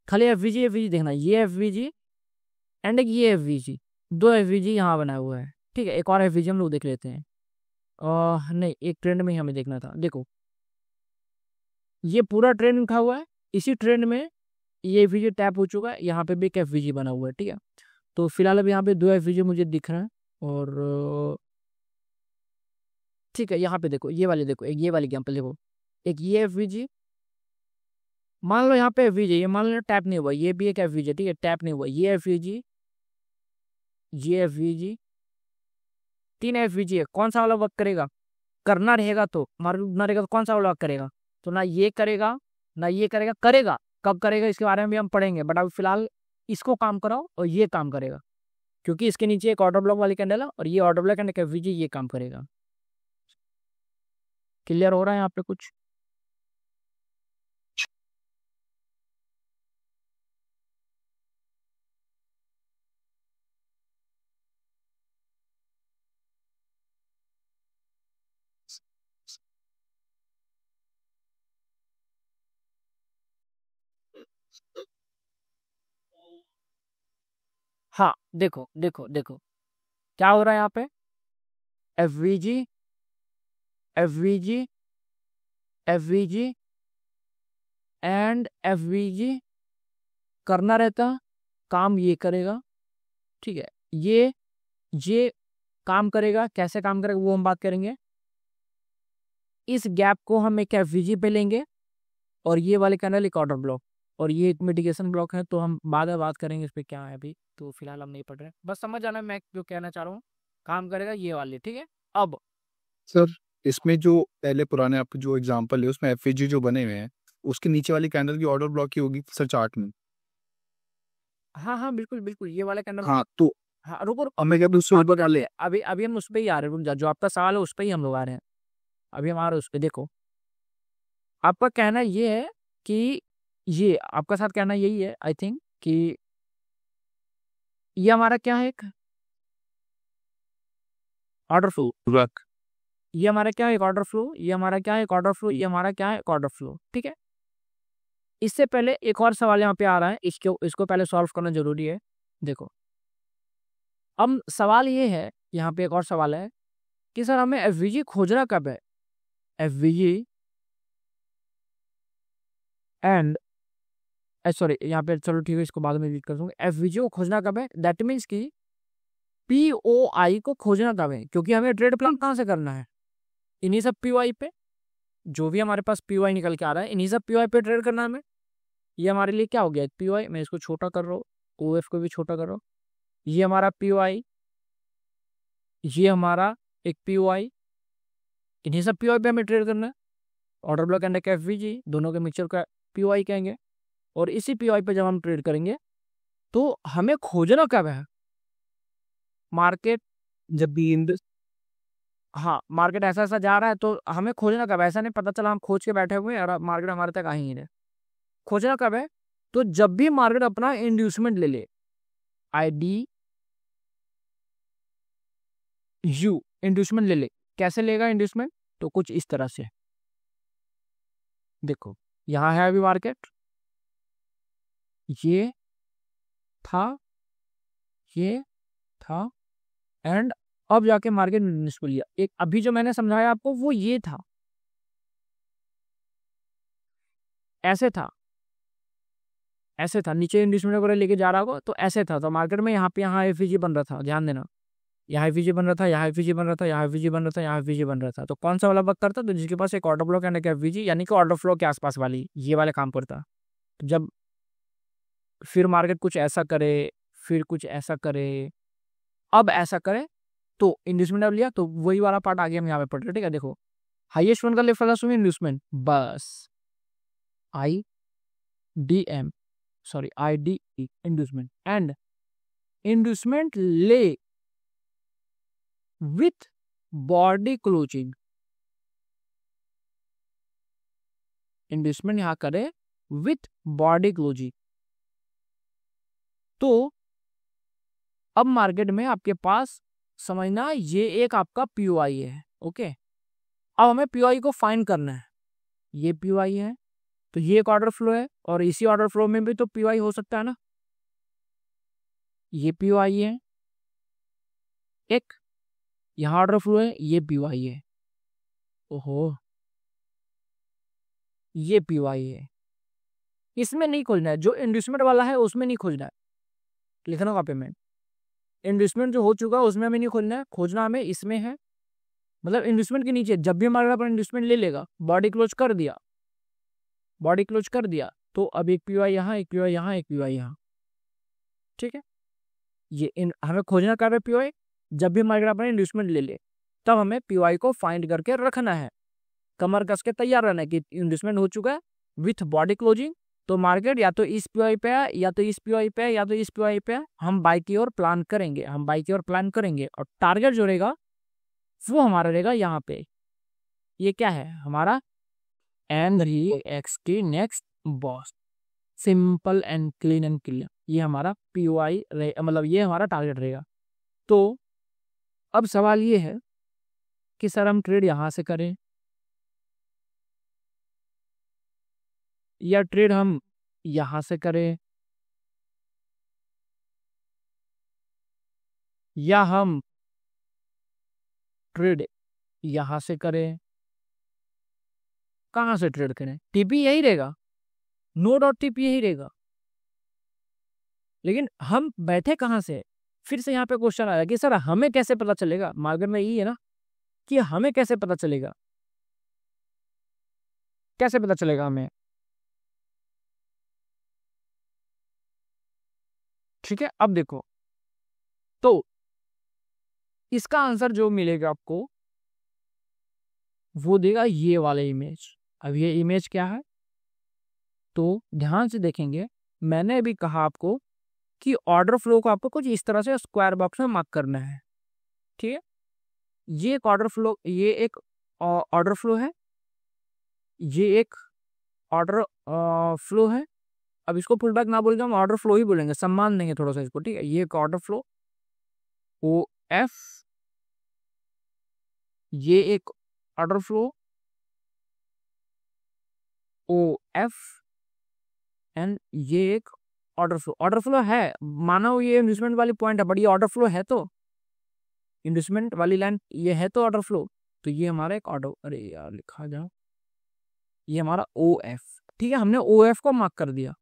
S1: खाली एफवीजी एफवीजी देखना, ये एफवीजी एंड एक ये एफवीजी, दो एफवीजी यहाँ बना हुआ है। ठीक है, एक और एफवीजी हम लोग देख लेते हैं, नहीं एक ट्रेंड में ही हमें देखना था। देखो ये पूरा ट्रेंड लिखा हुआ है, इसी ट्रेंड में ये एफवीजी टैप हो चुका है, यहाँ पे भी एक एफवीजी बना हुआ है। ठीक है, तो फिलहाल अब यहाँ पे दो एफवीजी मुझे दिख रहा है, और ठीक है, यहाँ पे देखो ये वाले, देखो एक ये वाली एग्जाम्पल देखो, एक ये एफवीजी, मान लो यहाँ पे एफवीजी, ये मान लो टैप नहीं हुआ, ये भी एक एफवीजी, ठीक है, टैप नहीं हुआ, ये एफवीजी, ये एफवीजी, 3 एफवीजी है, कौन सा वाला वर्क करेगा? करना रहेगा तो मार्केट ना रहेगा तो कौन सा वाला वर्क करेगा? तो ना ये करेगा ना ये करेगा, करेगा कब करेगा इसके बारे में भी हम पढ़ेंगे, बट अभी फिलहाल इसको काम कराओ और ये काम करेगा, क्योंकि इसके नीचे एक ऑर्डर ब्लॉक वाली कैंडल है और ये ऑर्डर ब्लॉक एंड एफवीजी ये काम करेगा। क्लियर हो रहा है यहाँ पे कुछ? हाँ, देखो देखो देखो क्या हो रहा है यहाँ पे, FVG FVG FVG and FVG करना रहता, काम ये करेगा। ठीक है, ये काम करेगा, कैसे काम करेगा वो हम बात करेंगे। इस गैप को हम एक एफवीजी पे लेंगे, और ये वाले कैंडल एक ऑर्डर ब्लॉक, और ये एक मिटिगेशन ब्लॉक है, तो हम बाद में बात करेंगे इस पे क्या है, अभी तो फिलहाल हम नहीं पढ़ रहे, बस समझ आना मैं जो कहना चाह रहा हूँ। काम करेगा ये वाले, ठीक है। अब
S2: सर इसमें जो पहले पुराने आपके जो एग्जांपल है उसमें एफवीजी जो बने हुए हैं उसके नीचे वाली कैंडल की ऑर्डर ब्लॉक की होगी सर चार्ट में।
S1: हाँ हाँ बिल्कुल बिल्कुल, ये वाला कैंडल,
S2: हाँ तो
S1: हाँ रुको रुको,
S2: अब मैं क्या उससे ऊपर कर ले।
S1: अभी अभी हम उस पर ही आ रहे हैं, रुक जा, जो आपका सवाल है उस पर ही हम लोग आ रहे हैं, अभी हम आ रहे हैं उस पर। देखो आपका कहना ये है कि ये आपका साथ कहना यही है आई थिंक कि ये हमारा क्या है, एक ऑर्डर फ्लो, ये हमारा क्या है, एक ऑर्डर फ्लो, ये हमारा क्या है, एक ऑर्डर फ्लो, ये हमारा क्या है, एक ऑर्डर फ्लो। ठीक है, इससे पहले एक और सवाल यहाँ पे आ रहा है, इसको पहले सॉल्व करना जरूरी है। देखो, अब सवाल ये है, यहाँ पे एक और सवाल है कि सर हमें एफवीजी खोजना कब है? एफवीजी एंड सॉरी, यहाँ पे चलो ठीक है, इसको बाद में रीड कर दूंगा। एफवीजी को खोजना कब है, दैट मीन्स कि पीओआई को खोजना कब है, क्योंकि हमें ट्रेड प्लान कहाँ से करना है, इन्हीं सब पीओआई पे, जो भी हमारे पास पीओआई निकल के आ रहा है इन्हीं सब पीओआई पे ट्रेड करना है हमें। ये हमारे लिए क्या हो गया, पीओआई, मैं इसको छोटा कर रहा हूँ, ओएफ को भी छोटा कर रहा हूँ, ये हमारा पीओआई, ये हमारा एक पीओआई, इन्हीं सब पीओआई पे हमें ट्रेड करना है। ऑर्डर ब्लॉक एंड एफवीजी दोनों के मिक्सचर का पीओआई कहेंगे, और इसी पीओआई पे जब हम ट्रेड करेंगे तो हमें खोजना कब है, मार्केट
S3: जब भी इन
S1: हाँ मार्केट ऐसा ऐसा जा रहा है तो हमें खोजना कब है, ऐसा नहीं पता चला हम खोज के बैठे हुए हैं और मार्केट हमारे तक आ ही नहीं रहे। खोजना कब है, तो जब भी मार्केट अपना इंड्यूसमेंट ले ले, ID यू इंड्यूसमेंट ले ले। कैसे लेगा इंड्यूसमेंट, तो कुछ इस तरह से, देखो यहाँ है अभी मार्केट, ये था, ये था, एंड अब जाके मार्केट ने इसको लिया। एक अभी जो मैंने समझाया आपको वो ये था, ऐसे था, ऐसे था, नीचे इंड्यूसमेंट वगैरह लेके जा रहा होगा तो ऐसे था, तो मार्केट में यहाँ पे यहाँ एफवीजी बन रहा था, ध्यान देना, यहाँ एफवीजी बन रहा था, यहाँ एफवीजी बन रहा था, यहाँ एफवीजी बन रहा था, यहाँ एफवीजी बन रहा था। तो कौन सा वाला वर्क करता, तो जिसके पास एक ऑर्डर ब्लॉक एंड एक एफवीजी, यानी कि ऑर्डर फ्लो के आसपास वाली, ये वाले काम करता। तो जब फिर मार्केट कुछ ऐसा करे, फिर कुछ ऐसा करे, अब ऐसा करे, तो इंड्यूसमेंट अब लिया, तो वही वाला पार्ट आगे हम यहाँ पे पढ़ रहे, ठीक है। देखो हाईएस्ट वन का लेफ्ट वाला सुनिए इंड्यूसमेंट, बस IDM sorry IDE inducement, and inducement ले विथ बॉडी क्लोजिंग, इंड्यूसमेंट यहां करे विथ बॉडी क्लोजिंग। तो अब मार्केट में आपके पास समझना ये एक आपका पीओआई है, ओके। अब हमें पीओआई को फाइंड करना है, ये पीओआई है, तो ये एक ऑर्डर फ्लो है, और इसी ऑर्डर फ्लो में भी तो पीओआई हो सकता है ना, ये पीओआई है एक, यहाँ ऑर्डर फ्लो है, ये पीओआई है, ओहो ये पीओआई है, इसमें नहीं खोजना है, जो इंड्यूसमेंट वाला है उसमें नहीं खोजना है, लिखना वहां पे मैं, इंड्यूसमेंट जो हो चुका है उसमें हमें नहीं खोजना है, खोजना हमें इसमें है, मतलब इंड्यूसमेंट के नीचे जब भी हमारे पर इंड्यूसमेंट ले लेगा, बॉडी क्लोज कर दिया, बॉडी क्लोज कर दिया, तो अब एक पीओआई यहाँ, एक पीओआई यहाँ, एक पीओआई यहाँ, ठीक है। ये हमें खोजना कब है पीओआई, जब भी हमारे पर इंड्यूसमेंट ले ले, तब हमें पीओआई को फाइंड करके रखना है, कमर कस के तैयार रहना है कि इन्वेस्टमेंट हो चुका है विथ बॉडी क्लोजिंग, तो मार्केट या तो इस पीओआई पे है, या तो इस पीओआई पे है, या तो इस पीओआई पे है, हम बाई की ओर प्लान करेंगे, हम बाई की ओर प्लान करेंगे, और टारगेट जो रहेगा वो हमारा रहेगा यहाँ पे, ये क्या है हमारा N3XT next boss, simple and clean and clear, ये हमारा पीओआई मतलब ये हमारा टारगेट रहेगा। तो अब सवाल ये है कि सर हम ट्रेड यहां से करें या ट्रेड हम यहां से करें, या हम ट्रेड यहां से करें, कहां से ट्रेड करें, टीपी यही रहेगा, नो डॉट टीपी यही रहेगा, लेकिन हम बैठे कहां से, फिर से यहाँ पे क्वेश्चन आया कि सर हमें कैसे पता चलेगा, मार्केट में यही है ना कि हमें कैसे पता चलेगा, कैसे पता चलेगा हमें, ठीक है। अब देखो, तो इसका आंसर जो मिलेगा आपको वो देगा ये वाला इमेज। अब ये इमेज क्या है, तो ध्यान से देखेंगे, मैंने अभी कहा आपको कि ऑर्डर फ्लो को आपको कुछ इस तरह से स्क्वायर बॉक्स में मार्क करना है, ठीक है। ये एक ऑर्डर फ्लो, ये एक ऑर्डर फ्लो है, ये एक ऑर्डर फ्लो है। अब इसको पुल बैक ना बोल के हम ऑर्डर फ्लो ही बोलेंगे, सम्मान देंगे थोड़ा सा इसको, ठीक है। ये एक ऑर्डर फ्लो ओ एफ, ये एक order flow O F, and ये एक ऑर्डर फ्लो है, मानो ये इन्वेस्टमेंट वाली पॉइंट है, बट ये ऑर्डर फ्लो है, तो इन्वेस्टमेंट वाली लाइन ये है तो ऑर्डर फ्लो, तो ये हमारा एक ऑर्डर, अरे यार लिखा जाओ, ये हमारा ओ एफ, ठीक है, हमने ओ एफ को मार्क कर दिया।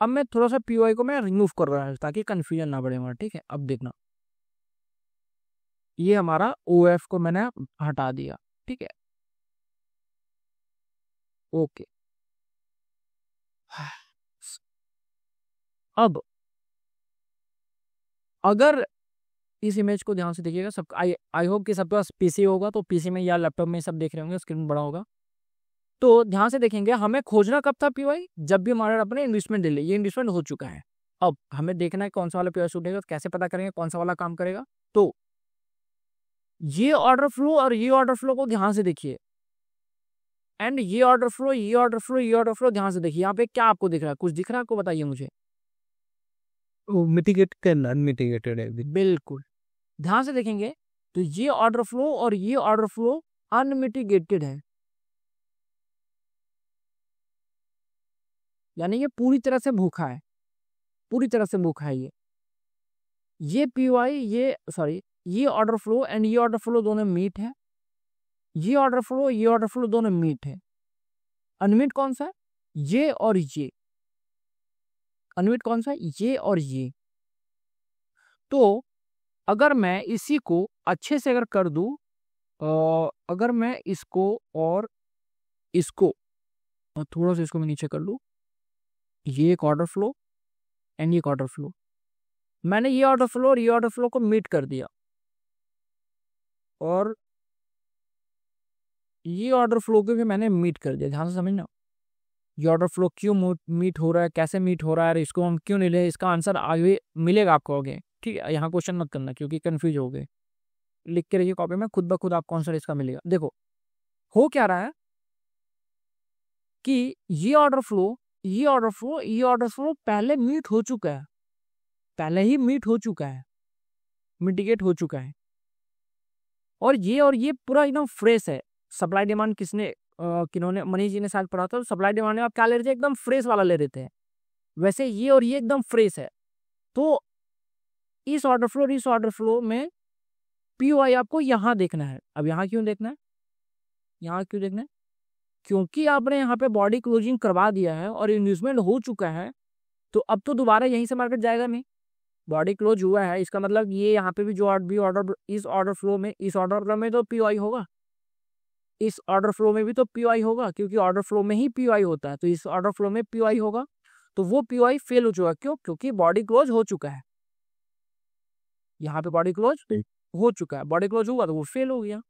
S1: अब मैं थोड़ा सा पीओआई को मैं रिमूव कर रहा हूँ ताकि कंफ्यूजन ना बढ़े हमारा, ठीक है। अब देखना, ये हमारा ओ एफ को मैंने हटा दिया, ठीक है, ओके। अब अगर इस इमेज को ध्यान से देखिएगा, सब आई होप कि सबके पास पीसी होगा, तो पीसी में या लैपटॉप में सब देख रहे होंगे, स्क्रीन बड़ा होगा, तो ध्यान से देखेंगे। हमें खोजना कब था पीवाई, जब भी हमारे अपने इन्वेस्टमेंट ले ले, ये इन्वेस्टमेंट हो चुका है। अब हमें देखना है कौन सा वाला पीवाई सूट है, तो कैसे पता करेंगे कौन सा वाला काम करेगा, तो ये ऑर्डर फ्लो और ये ऑर्डर फ्लो को ध्यान से देखिए, एंड ये ऑर्डर फ्लो, ये ऑर्डर फ्लो, ये ऑर्डर फ्लो ध्यान से देखिए। यहाँ पे क्या आपको दिख रहा है, कुछ दिख रहा है आपको, बताइए मुझे।
S3: मिटिगेटेड एंड अनमिटिगेटेड है।
S1: बिल्कुल, ध्यान से देखेंगे तो ये ऑर्डर फ्लो और ये ऑर्डर फ्लो अनमिटिगेटेड है, यानी ये पूरी तरह से भूखा है, पूरी तरह से भूखा है ये पीवाई, ये सॉरी, ये ऑर्डर फ्लो एंड ये ऑर्डर फ्लो दोनों मीट है, ये ऑर्डर फ्लो, ये ऑर्डर फ्लो दोनों मीट है। अनमीट कौन सा है, ये और ये। अनमीट कौन सा है, ये और ये। तो अगर मैं इसी को अच्छे से अगर कर दूं, अगर मैं इसको और इसको थोड़ा सा इसको मैं नीचे कर लूं, ये एक ऑर्डर फ्लो एंड ये एक ऑर्डर फ्लो, मैंने ये ऑर्डर फ्लो और ये ऑर्डर फ्लो को मीट कर दिया, और ये ऑर्डर फ्लो को भी मैंने मीट कर दिया। ध्यान से समझना, ये ऑर्डर फ्लो क्यों मीट हो रहा है, कैसे मीट हो रहा है, इसको हम क्यों नहीं ले, इसका आंसर आगे मिलेगा आपको आगे, ठीक है। यहाँ क्वेश्चन मत करना क्योंकि कंफ्यूज हो गए, लिख के रहिए कॉपी में, खुद ब खुद आपको आंसर इसका मिलेगा। देखो हो क्या रहा है कि ये ऑर्डर फ्लो, ये ऑर्डर फ्लो, ये ऑर्डर फ्लो पहले मीट हो चुका है, पहले ही मीट हो चुका है, मिटिगेट हो चुका है, और ये पूरा एकदम फ्रेश है। सप्लाई डिमांड किसने किन्होंने, मनीष जी ने शायद पढ़ा था, तो सप्लाई डिमांड में आप क्या ले रहे थे, एकदम फ्रेश वाला ले रहे थे, वैसे ये और ये एकदम फ्रेश है। तो इस ऑर्डर फ्लो और इस ऑर्डर फ्लो में पीओआई आपको यहां देखना है। अब यहां क्यों देखना है, यहां क्यों देखना है, क्योंकि आपने यहाँ पे बॉडी क्लोजिंग करवा दिया है और इन्वेस्टमेंट हो चुका है, तो अब तो दोबारा यहीं से मार्केट जाएगा नहीं, बॉडी क्लोज हुआ है, इसका मतलब ये यहाँ पे भी जो भी ऑर्डर, इस ऑर्डर फ्लो में, इस ऑर्डर फ्लो में तो पीओआई होगा, इस ऑर्डर फ्लो में भी तो पीओआई होगा, क्योंकि ऑर्डर फ्लो में ही पीओआई होता है, तो इस ऑर्डर फ्लो में पीओआई होगा, तो वो पीओआई फेल हो चुका, क्यों, क्योंकि बॉडी क्लोज हो चुका है, यहाँ पे बॉडी क्लोज हो चुका है, बॉडी क्लोज हुआ तो वो फेल हो गया।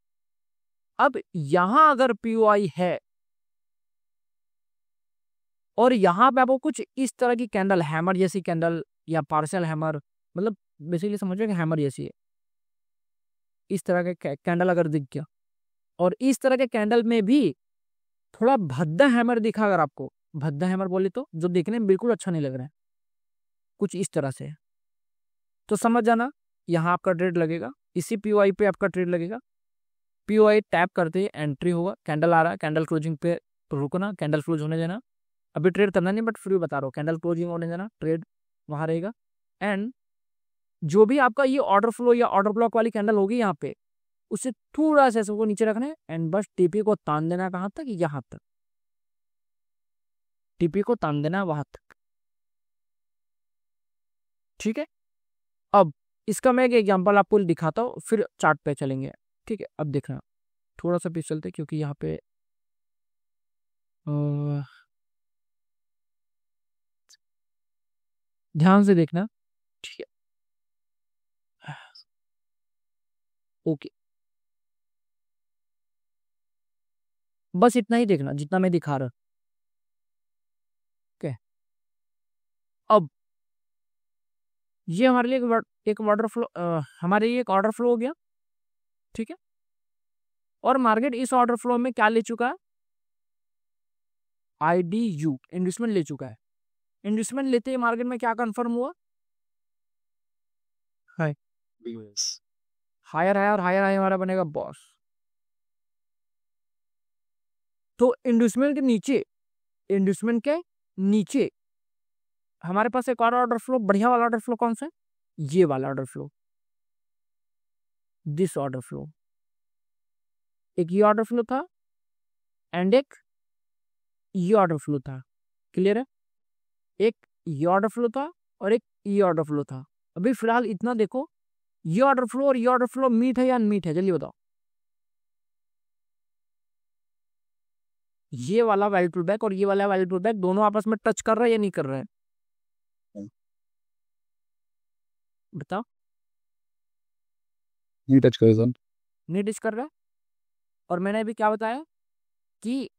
S1: अब यहां अगर पीओआई है और यहाँ पे आपको कुछ इस तरह की कैंडल, हैमर जैसी कैंडल या पार्शियल हैमर, मतलब बेसिकली समझो कि हैमर जैसी है, इस तरह का कैंडल अगर दिख गया, और इस तरह के कैंडल में भी थोड़ा भद्दा हैमर दिखा, अगर आपको भद्दा हैमर बोले तो जो देखने में बिल्कुल अच्छा नहीं लग रहा है, कुछ इस तरह से, तो समझ जाना यहाँ आपका ट्रेड लगेगा, इसी पीओआई पे आपका ट्रेड लगेगा। पीओआई टैप करते ही एंट्री होगा, कैंडल आ रहा है, कैंडल क्लोजिंग पे रुकना, कैंडल क्लोज होने देना, अभी ट्रेड करना नहीं, बट फिर भी बता रहा हूँ, कैंडल क्लोजिंग होने देना, ट्रेड वहां रहेगा। एंड जो भी आपका ये ऑर्डर फ्लो या ऑर्डर ब्लॉक वाली कैंडल होगी यहाँ पे, उसे थोड़ा सा सबको नीचे रखना है, एंड बस टीपी को तान देना है, कहाँ तक, यहाँ तक, टीपी को तान देना है वहां तक, ठीक है। अब इसका मैं एक एग्जांपल आपको दिखाता हूँ, फिर चार्ट पे चलेंगे, ठीक है। अब देखना, थोड़ा सा पीछे चलते, क्योंकि यहाँ पे ध्यान से देखना, ठीक है, ओके, बस इतना ही देखना जितना मैं दिखा रहा, ओके। अब ये हमारे लिए एक ऑर्डर फ्लो, हमारे लिए एक ऑर्डर फ्लो हो गया, ठीक है, और मार्केट इस ऑर्डर फ्लो में क्या ले चुका है, IDU इन्वेस्टमेंट ले चुका है। इन्वेस्टमेंट लेते ही मार्केट में क्या कंफर्म हुआ, high, higher higher higher high हमारा बनेगा बॉस। तो इन्वेस्टमेंट के नीचे, इन्वेस्टमेंट के नीचे हमारे पास एक और ऑर्डर फ्लो, बढ़िया वाला ऑर्डर फ्लो कौन सा है? ये वाला order flow, this order flow. एक ये ऑर्डर फ्लो था एंड एक ये ऑर्डर फ्लो था। क्लियर है? एक ये ऑर्डर फ्लो था और एक ये ऑर्डर फ्लो था। अभी फिलहाल इतना देखो, ये ऑर्डर फ्लो और ये ऑर्डर फ्लो मीट है या अनमीट है? जल्दी बताओ। ये वाला वैल्यू पुलबैक और ये वाला वैल्यू पुलबैक दोनों आपस में टच कर रहे हैं या नहीं कर रहे हैं? बताओ।
S2: नहीं टच करे सर।
S1: नहीं टच कर रहा है। और मैंने अभी क्या बताया कि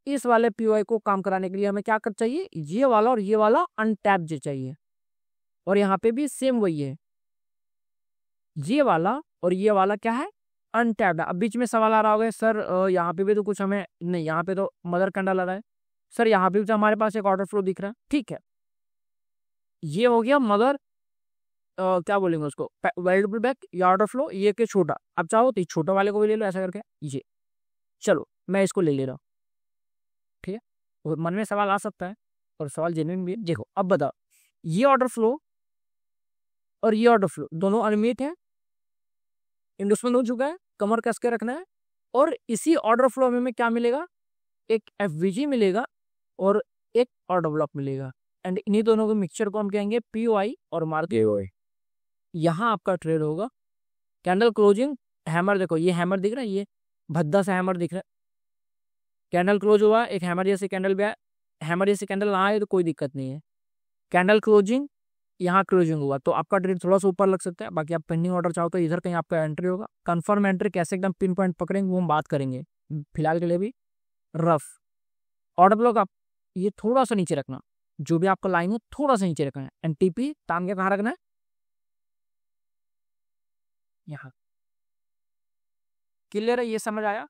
S1: इस वाले पीओआई को काम कराने के लिए हमें क्या कर चाहिए? ये वाला और ये वाला अनटैप्ड चाहिए। और यहाँ पे भी सेम वही है, ये वाला और ये वाला क्या है? अनटैप्ड। अब बीच में सवाल आ रहा होगा सर यहाँ पे भी तो कुछ हमें नहीं, यहाँ पे तो मदर कैंडल आ रहा है सर, यहाँ पे भी तो हमारे पास एक ऑर्डर फ्लो दिख रहा है। ठीक है, ये हो गया मदर क्या बोलेंगे उसको, वेरिएबल बैक या ऑर्डर फ्लो, ये के छोटा। अब चाहो तो छोटा वाले को भी ले लो ऐसा करके। ये चलो मैं इसको ले ले रहा हूँ, ठीक है। और मन में सवाल आ सकता है और सवाल जेन्युइन भी है। देखो अब बताओ, ये ऑर्डर फ्लो और ये ऑर्डर फ्लो दोनों अनमीट है, इंडस्टमेंट हो चुका है, कमर कस के रखना है। और इसी ऑर्डर फ्लो में क्या मिलेगा? एक एफवीजी मिलेगा और एक ऑर्डर ब्लॉक मिलेगा। एंड इन्हीं दोनों के मिक्सचर को हम कहेंगे पीओआई और मार्केट। यहाँ आपका ट्रेड होगा कैंडल क्लोजिंग हैमर। देखो ये हैमर दिख रहा है, ये भद्दा सा हैमर दिख रहा है। कैंडल क्लोज हुआ, एक हैमर जैसे कैंडल भी आया, हैमर जैसे कैंडल ना आए तो कोई दिक्कत नहीं है। कैंडल क्लोजिंग, यहाँ क्लोजिंग हुआ तो आपका ट्रेड थोड़ा सा ऊपर लग सकता है। बाकी आप पेंडिंग ऑर्डर चाहो तो इधर कहीं आपका एंट्री होगा। कंफर्म एंट्री कैसे एकदम पिन पॉइंट पकड़ेंगे वो हम बात करेंगे, फिलहाल के लिए भी रफ। ऑर्डर ब्लॉक आप ये थोड़ा सा नीचे रखना, जो भी आपका लाइन हो थोड़ा सा नीचे रखना है। एंड टीपी तान के कहाँ रखना है? यहाँ। क्लियर है? ये समझ आया?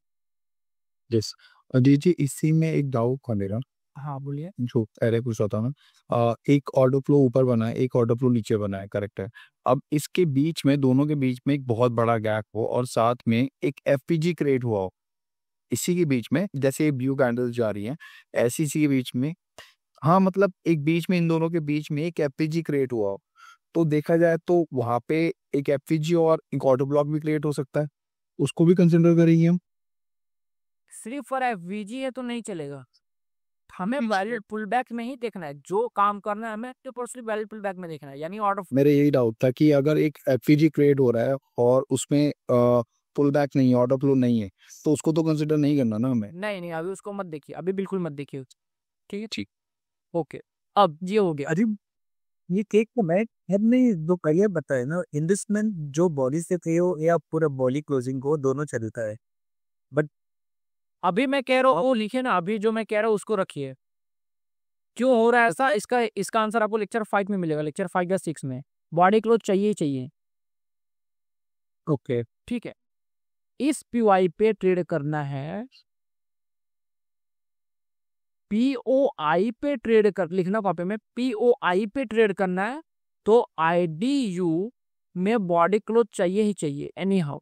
S2: यस। अजीत जी इसी में एक डाउट था मेरा,
S1: हाँ बोलिए।
S2: जो पहले पूछ रहा था ना, एक ऑर्डर फ्लो ऊपर बना है, एक ऑर्डर फ्लो नीचे बना है, करेक्ट है। अब इसके बीच में, दोनों के बीच में एक बहुत बड़ा गैप हो और साथ में एक एफपीजी क्रिएट हुआ हो, इसी के बीच में जैसे ब्लू कैंडल्स जा रही हैं ऐसी, इसी के बीच में, हाँ मतलब एक बीच में, इन दोनों के बीच में एक एफपीजी क्रिएट हुआ हो, तो देखा जाए तो वहां पे एक एफपीजी और एक ऑर्डर ब्लॉक भी क्रिएट हो सकता है, उसको भी कंसिडर करेंगे हम।
S1: सिर्फ फॉर एफवीजी है तो नहीं चलेगा, हमें वैलिड पुलबैक में ही देखना है। जो काम करना है हमें 80% वैलिड पुलबैक में देखना है, यानी ऑर्डर।
S2: मेरा यही डाउट था कि अगर एक एफपीजी क्रिएट हो रहा है और उसमें पुल बैक नहीं है, ऑर्डर फ्लो नहीं है, तो उसको तो कंसिडर नहीं करना ना हमें।
S1: नहीं नहीं, अभी उसको मत देखिए, अभी बिल्कुल मत देखिए। ठीक है,
S2: ठीक।
S1: ओके। अब ये हो गया।
S3: अरे ये केक तो मैं हमने जो पहले बताया ना, इन्वेस्टमेंट जो बॉडी से थे हो या पूरा बॉडी क्लोजिंग को, दोनों चलता है। बट
S1: अभी मैं कह रहा हूँ वो लिखे ना, अभी जो मैं कह रहा हूँ उसको रखिए। क्यों हो रहा है ऐसा, इसका आंसर आपको लेक्चर 5 में मिलेगा, लेक्चर 5 या 6 में। बॉडी क्लोज चाहिए ही चाहिए।
S3: ओके,
S1: ठीक है, इस पीओआई पे ट्रेड करना है, पीओआई पे ट्रेड कर, लिखना कॉपी में, पीओआई पे ट्रेड करना है तो आईडीयू में बॉडी क्लोज चाहिए ही चाहिए एनी हाउ,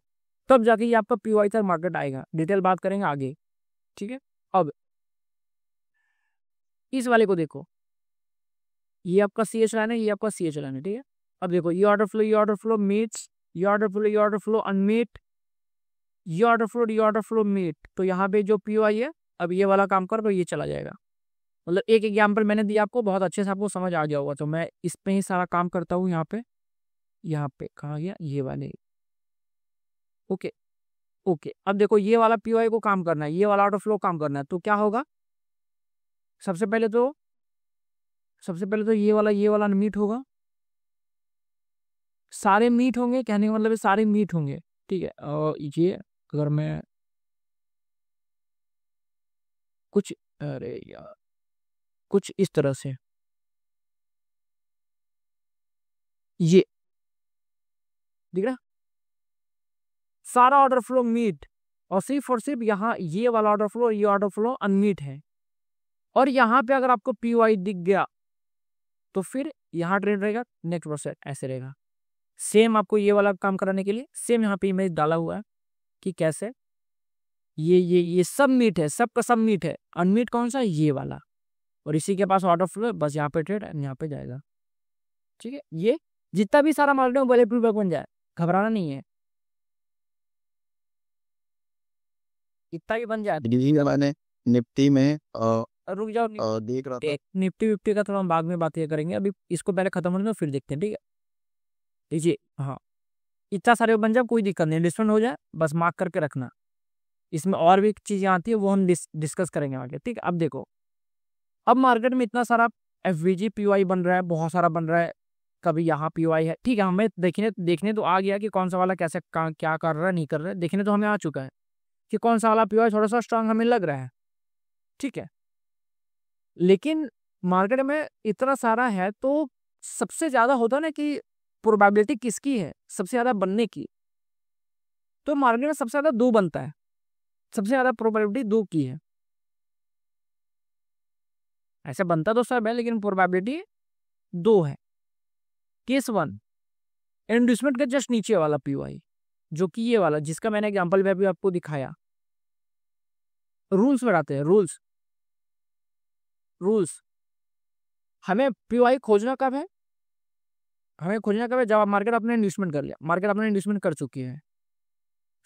S1: तब जाके ये आपका पीओआई तक मार्केट आएगा। डिटेल बात करेंगे आगे, ठीक है। अब इस वाले को देखो, ये आपका सी एच लाइन है, ये आपका सी एच लाइन है, ठीक है। अब देखो ये ऑर्डर फ्लो मीट्स, ये ऑर्डर फ्लो अनमीट, ये ऑर्डर फ्लो मीट, तो यहाँ पे जो पीओआई है, अब ये वाला काम कर तो ये चला जाएगा। मतलब एक एग्जाम्पल मैंने दिया आपको, बहुत अच्छे से आपको समझ आ गया होगा, तो मैं इस पे ही सारा काम करता हूँ। यहाँ पे कहाँ गया ये वाले, ओके ओके। अब देखो ये वाला पीओआई को काम करना है, ये वाला ऑर्डर फ्लो काम करना है, तो क्या होगा? सबसे पहले तो ये वाला मीट होगा, सारे मीट होंगे, कहने का मतलब है सारे मीट होंगे, ठीक है। और ये अगर मैं कुछ, अरे यार, कुछ इस तरह से, ये दिख रहा, सारा ऑर्डर फ्लो मीट, और सिर्फ यहाँ ये वाला ऑर्डर फ्लो, ये ऑर्डर फ्लो अनमीट है। और यहाँ पे अगर आपको पीओआई दिख गया तो फिर यहाँ ट्रेड रहेगा, नेक्स्ट प्रोसेस ऐसे रहेगा। सेम आपको ये वाला काम कराने के लिए सेम यहाँ पे इमेज डाला हुआ है कि कैसे ये सब मीट है, सबका सब मीट है। अनमीट कौन सा? ये वाला, और इसी के पास ऑर्डर फ्लो है, बस यहाँ पे ट्रेड यहाँ पे जाएगा। ठीक है, ये जितना भी सारा मार्केट में बुलेट प्रूफ बन जाए, घबराना नहीं है, इतना भी बन जाए।
S2: मैंने निफ्टी में
S1: रुक जाओ,
S2: देख रहा था।
S1: निफ्टी विफ्टी का थोड़ा हम बाद में बातें करेंगे, अभी इसको पहले खत्म होने दो फिर देखते हैं। ठीक है, लीजिए, हाँ इतना सारे बन जाए, कोई दिक्कत नहीं, इन्वेस्टमेंट हो जाए, बस मार्क करके रखना। इसमें और भी चीजें आती है, वो हम डिस्कस करेंगे आगे। ठीक है, अब देखो, अब मार्केट में इतना सारा एफवीजी पीओआई बन रहा है, बहुत सारा बन रहा है, कभी यहाँ पीओआई है। ठीक है, हमें देखने तो आ गया कि कौन सा वाला कैसे क्या कर रहा है, नहीं कर रहा है, देखने तो हमें आ चुका है कि कौन सा वाला पीओआई थोड़ा सा स्ट्रांग हमें लग रहा है। ठीक है, लेकिन मार्केट में इतना सारा है तो सबसे ज्यादा होता है ना कि प्रोबेबिलिटी किसकी है सबसे ज्यादा बनने की, तो मार्केट में सबसे ज्यादा 2 बनता है, सबसे ज्यादा प्रोबेबिलिटी 2 की है। ऐसे बनता तो सब है लेकिन प्रोबेबिलिटी 2 है। केस 1, इंड्यूसमेंट के जस्ट नीचे वाला पीओआई, जो कि ये वाला जिसका मैंने एग्जांपल भी अभी आपको दिखाया। रूल्स बनाते हैं, रूल्स हमें पीओआई खोजना कब है, हमें खोजना कब है, जब मार्केट अपने इन्वेस्टमेंट कर लिया, मार्केट अपने इन्वेस्टमेंट कर चुकी है।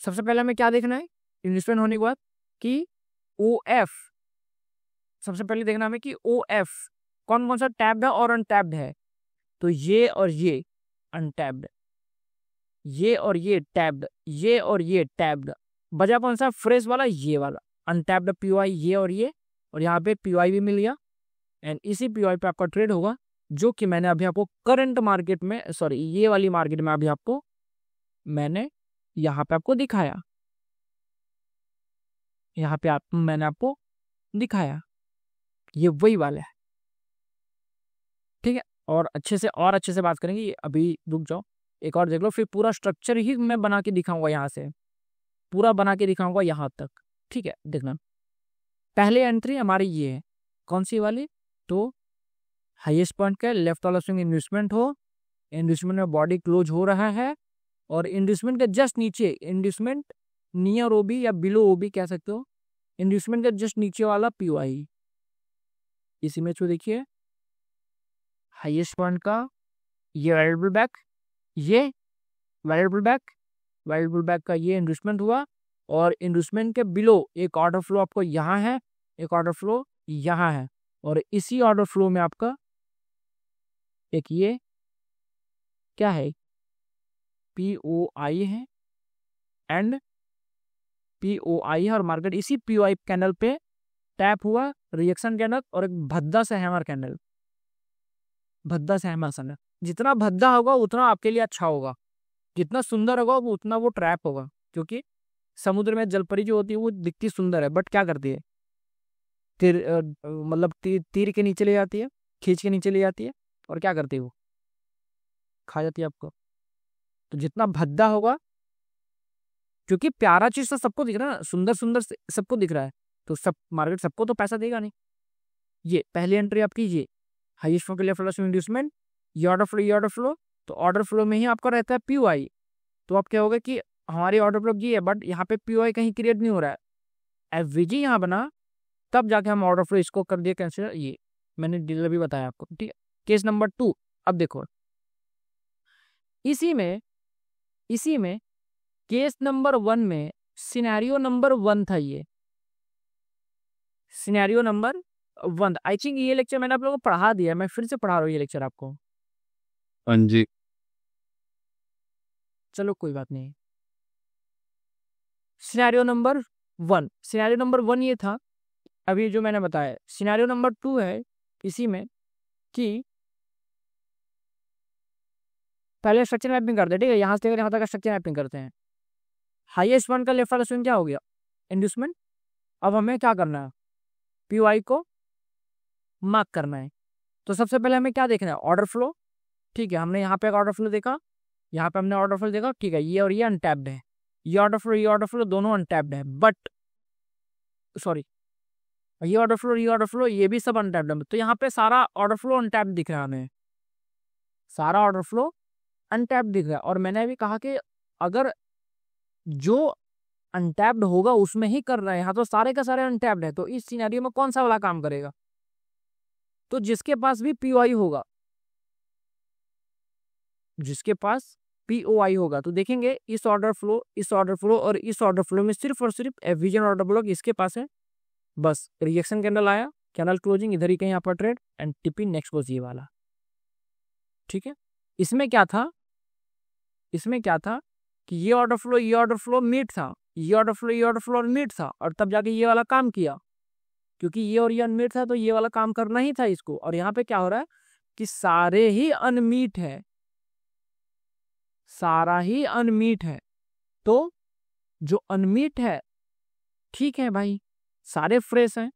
S1: सबसे पहले हमें क्या देखना है इन्वेस्टमेंट होने के बाद कि ओएफ, सबसे पहले देखना हमें कि ओएफ कौन कौन सा टैब्ड है और अनटैप्ड है। तो ये और ये अनटैप्ड, ये और ये टैब्ड, ये और ये टैब्ड, बचा कौन सा फ्रेश वाला, ये वाला अनटैप्ड पीओआई, ये और यहाँ पे पीओआई भी मिल गया। एंड इसी पीओआई पे आपका ट्रेड होगा, जो कि मैंने अभी आपको करंट मार्केट में, सॉरी ये वाली मार्केट में अभी आपको मैंने यहाँ पे आपको दिखाया, यहाँ पे मैंने आपको दिखाया, ये वही वाला है। ठीक है, और अच्छे से बात करेंगे, ये अभी रुक जाओ, एक और देख लो, फिर पूरा स्ट्रक्चर ही मैं बना के दिखाऊंगा, यहाँ से पूरा बना के दिखाऊंगा यहाँ तक। ठीक है, देखना, पहले एंट्री हमारी ये है, कौन सी वाली, तो हाईएस्ट पॉइंट का लेफ्ट वाला स्विंग इन्वेस्टमेंट हो, इन्वेस्टमेंट में बॉडी क्लोज हो रहा है, और इन्वेस्टमेंट के जस्ट नीचे, इन्वेस्टमेंट नियर ओबी या बिलो ओबी कह सकते हो, इन्वेस्टमेंट के जस्ट नीचे वाला पीओआई, इस इमेज को देखिए, हाईएस्ट पॉइंट का ये वैल्यूएबल बैक, ये वैल्यूएबल बैक का ये इन्वेस्टमेंट हुआ, और इन्वेस्टमेंट के बिलो एक ऑर्डर फ्लो आपको यहाँ है, एक ऑर्डर फ्लो यहाँ है, और इसी ऑर्डर फ्लो में आपका एक ये क्या है पीओआई है, एंड पीओआई है, और मार्केट इसी पीओआई कैंडल पे टैप हुआ, रिएक्शन कैंडल और एक भद्दा से हैमर कैंडल, भद्दा से हैमर कैंडल, जितना भद्दा होगा उतना आपके लिए अच्छा होगा, जितना सुंदर होगा उतना वो ट्रैप होगा, क्योंकि समुद्र में जलपरी जो होती है वो दिखती सुंदर है, बट क्या करती है, मतलब तीर के नीचे ले जाती है, खींच के नीचे ले जाती है, और क्या करती है वो खा जाती है आपको। तो जितना भद्दा होगा, क्योंकि प्यारा चीज तो सबको दिख रहा है ना, सुंदर सबको दिख रहा है, तो सब मार्केट सबको तो पैसा देगा नहीं। ये पहली एंट्री आपकी, ये हाईएस्ट के लेफ्ट इंड्यूसमेंट, ये ऑर्डर फ्लो, तो ऑर्डर फ्लो में ही आपका रहता है पीओआई, तो आप क्या होगा कि हमारी ऑर्डर फ्लो ये है, बट यहाँ पे पीओआई कहीं क्रिएट नहीं हो रहा है, एफवीजी यहाँ बना, तब जाके हम ऑर्डर फ्लो इसको कर दिया कैंसिल, ये मैंने डीलर भी बताया आपको। ठीक है, केस नंबर 2, अब देखो इसी में केस नंबर 1 में सिनेरियो नंबर 1 था, ये सिनेरियो नंबर 1, आई थिंक ये लेक्चर मैंने आप लोगों को पढ़ा दिया, मैं फिर से पढ़ा रहा हूँ ये लेक्चर आपको।
S2: हाँ जी,
S1: चलो कोई बात नहीं। सिनेरियो नंबर 1 ये था अभी जो मैंने बताया। सिनेरियो नंबर 2 है इसी में कि पहले स्ट्रक्चर मैपिंग करते हैं, ठीक है, यहाँ से लेकर यहाँ तक स्ट्रक्चर मैपिंग करते हैं। हाईएस्ट वन का लेफ्ट वाला स्विंग क्या हो गया, इंड्यूसमेंट। अब हमें क्या करना है, पीओआई को मार्क करना है। तो सबसे पहले हमें क्या देखना है, ऑर्डर फ्लो। ठीक है, हमने यहाँ पे एक ऑर्डर फ्लो देखा, यहाँ पे हमने ऑर्डर फ्लो देखा, ठीक है, ये और ये अनटैप्ड है, ये ऑर्डर फ्लो दोनों अनटैप्ड है, बट सॉरी ये ऑर्डर फ्लो ये भी सब अनटैप्ड है। तो यहाँ पे सारा ऑर्डर फ्लो अनटैप्ड दिख रहा है हमें, सारा ऑर्डर फ्लो अनटैप्ड दिख रहा है। और मैंने भी कहा कि अगर जो अनटैप्ड होगा उसमें ही कर रहे हैं, यहाँ तो सारे का सारे अनटैप्ड है, तो इस सिनेरियो में कौन सा वाला काम करेगा, तो जिसके पास भी पीओआई होगा, जिसके पास पीओआई होगा, तो देखेंगे इस ऑर्डर फ्लो, इस ऑर्डर फ्लो और इस ऑर्डर फ्लो में सिर्फ और सिर्फ एफविजन ऑर्डर ब्लॉक इसके पास है। बस रिएक्शन कैंडल आया, कैंडल क्लोजिंग इधर ही कहीं यहाँ पर trade and tipping next was ये वाला। ठीक है, इसमें क्या था, इसमें क्या था कि ये ऑर्डर फ्लो मीट था, ये ऑर्डर फ्लो मीट था, और तब जाके ये वाला काम किया, क्योंकि ये और ये अनमीट था तो ये वाला काम करना ही था इसको। और यहाँ पे क्या हो रहा है कि सारे ही अनमीट है, सारा ही अनमीट है। तो जो अनमीट है, ठीक है भाई, सारे फ्रेश हैं,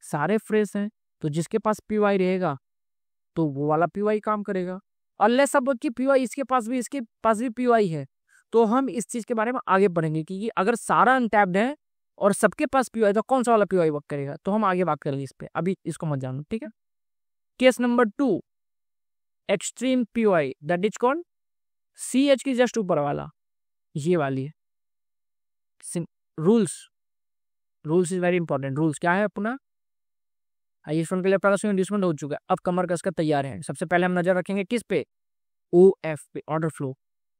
S1: सारे फ्रेश हैं, तो जिसके पास पीवाई रहेगा तो वो वाला पीवाई काम करेगा। अनलेस सब की पीवाई इसके पास भी, इसके पास भी पीवाई है, तो हम इस चीज के बारे में आगे पढ़ेंगे कि अगर सारा अनटैप्ड है और सबके पास पीवाई तो कौन सा वाला पीवाई वर्क करेगा, तो हम आगे बात करेंगे इस पे, अभी इसको मत जानो। ठीक है, case number 2, extreme PY, that is कौन, सी एच की जस्ट ऊपर वाला, ये वाली है। Rules, rules is very important. Rules क्या है अपना, हाईएस्ट वन के लिए पहला इंड्यूसमेंट हो चुका है, अब कमर कसकर तैयार है। सबसे पहले हम नजर रखेंगे किस पे, ओ एफ पे, ऑर्डर फ्लो,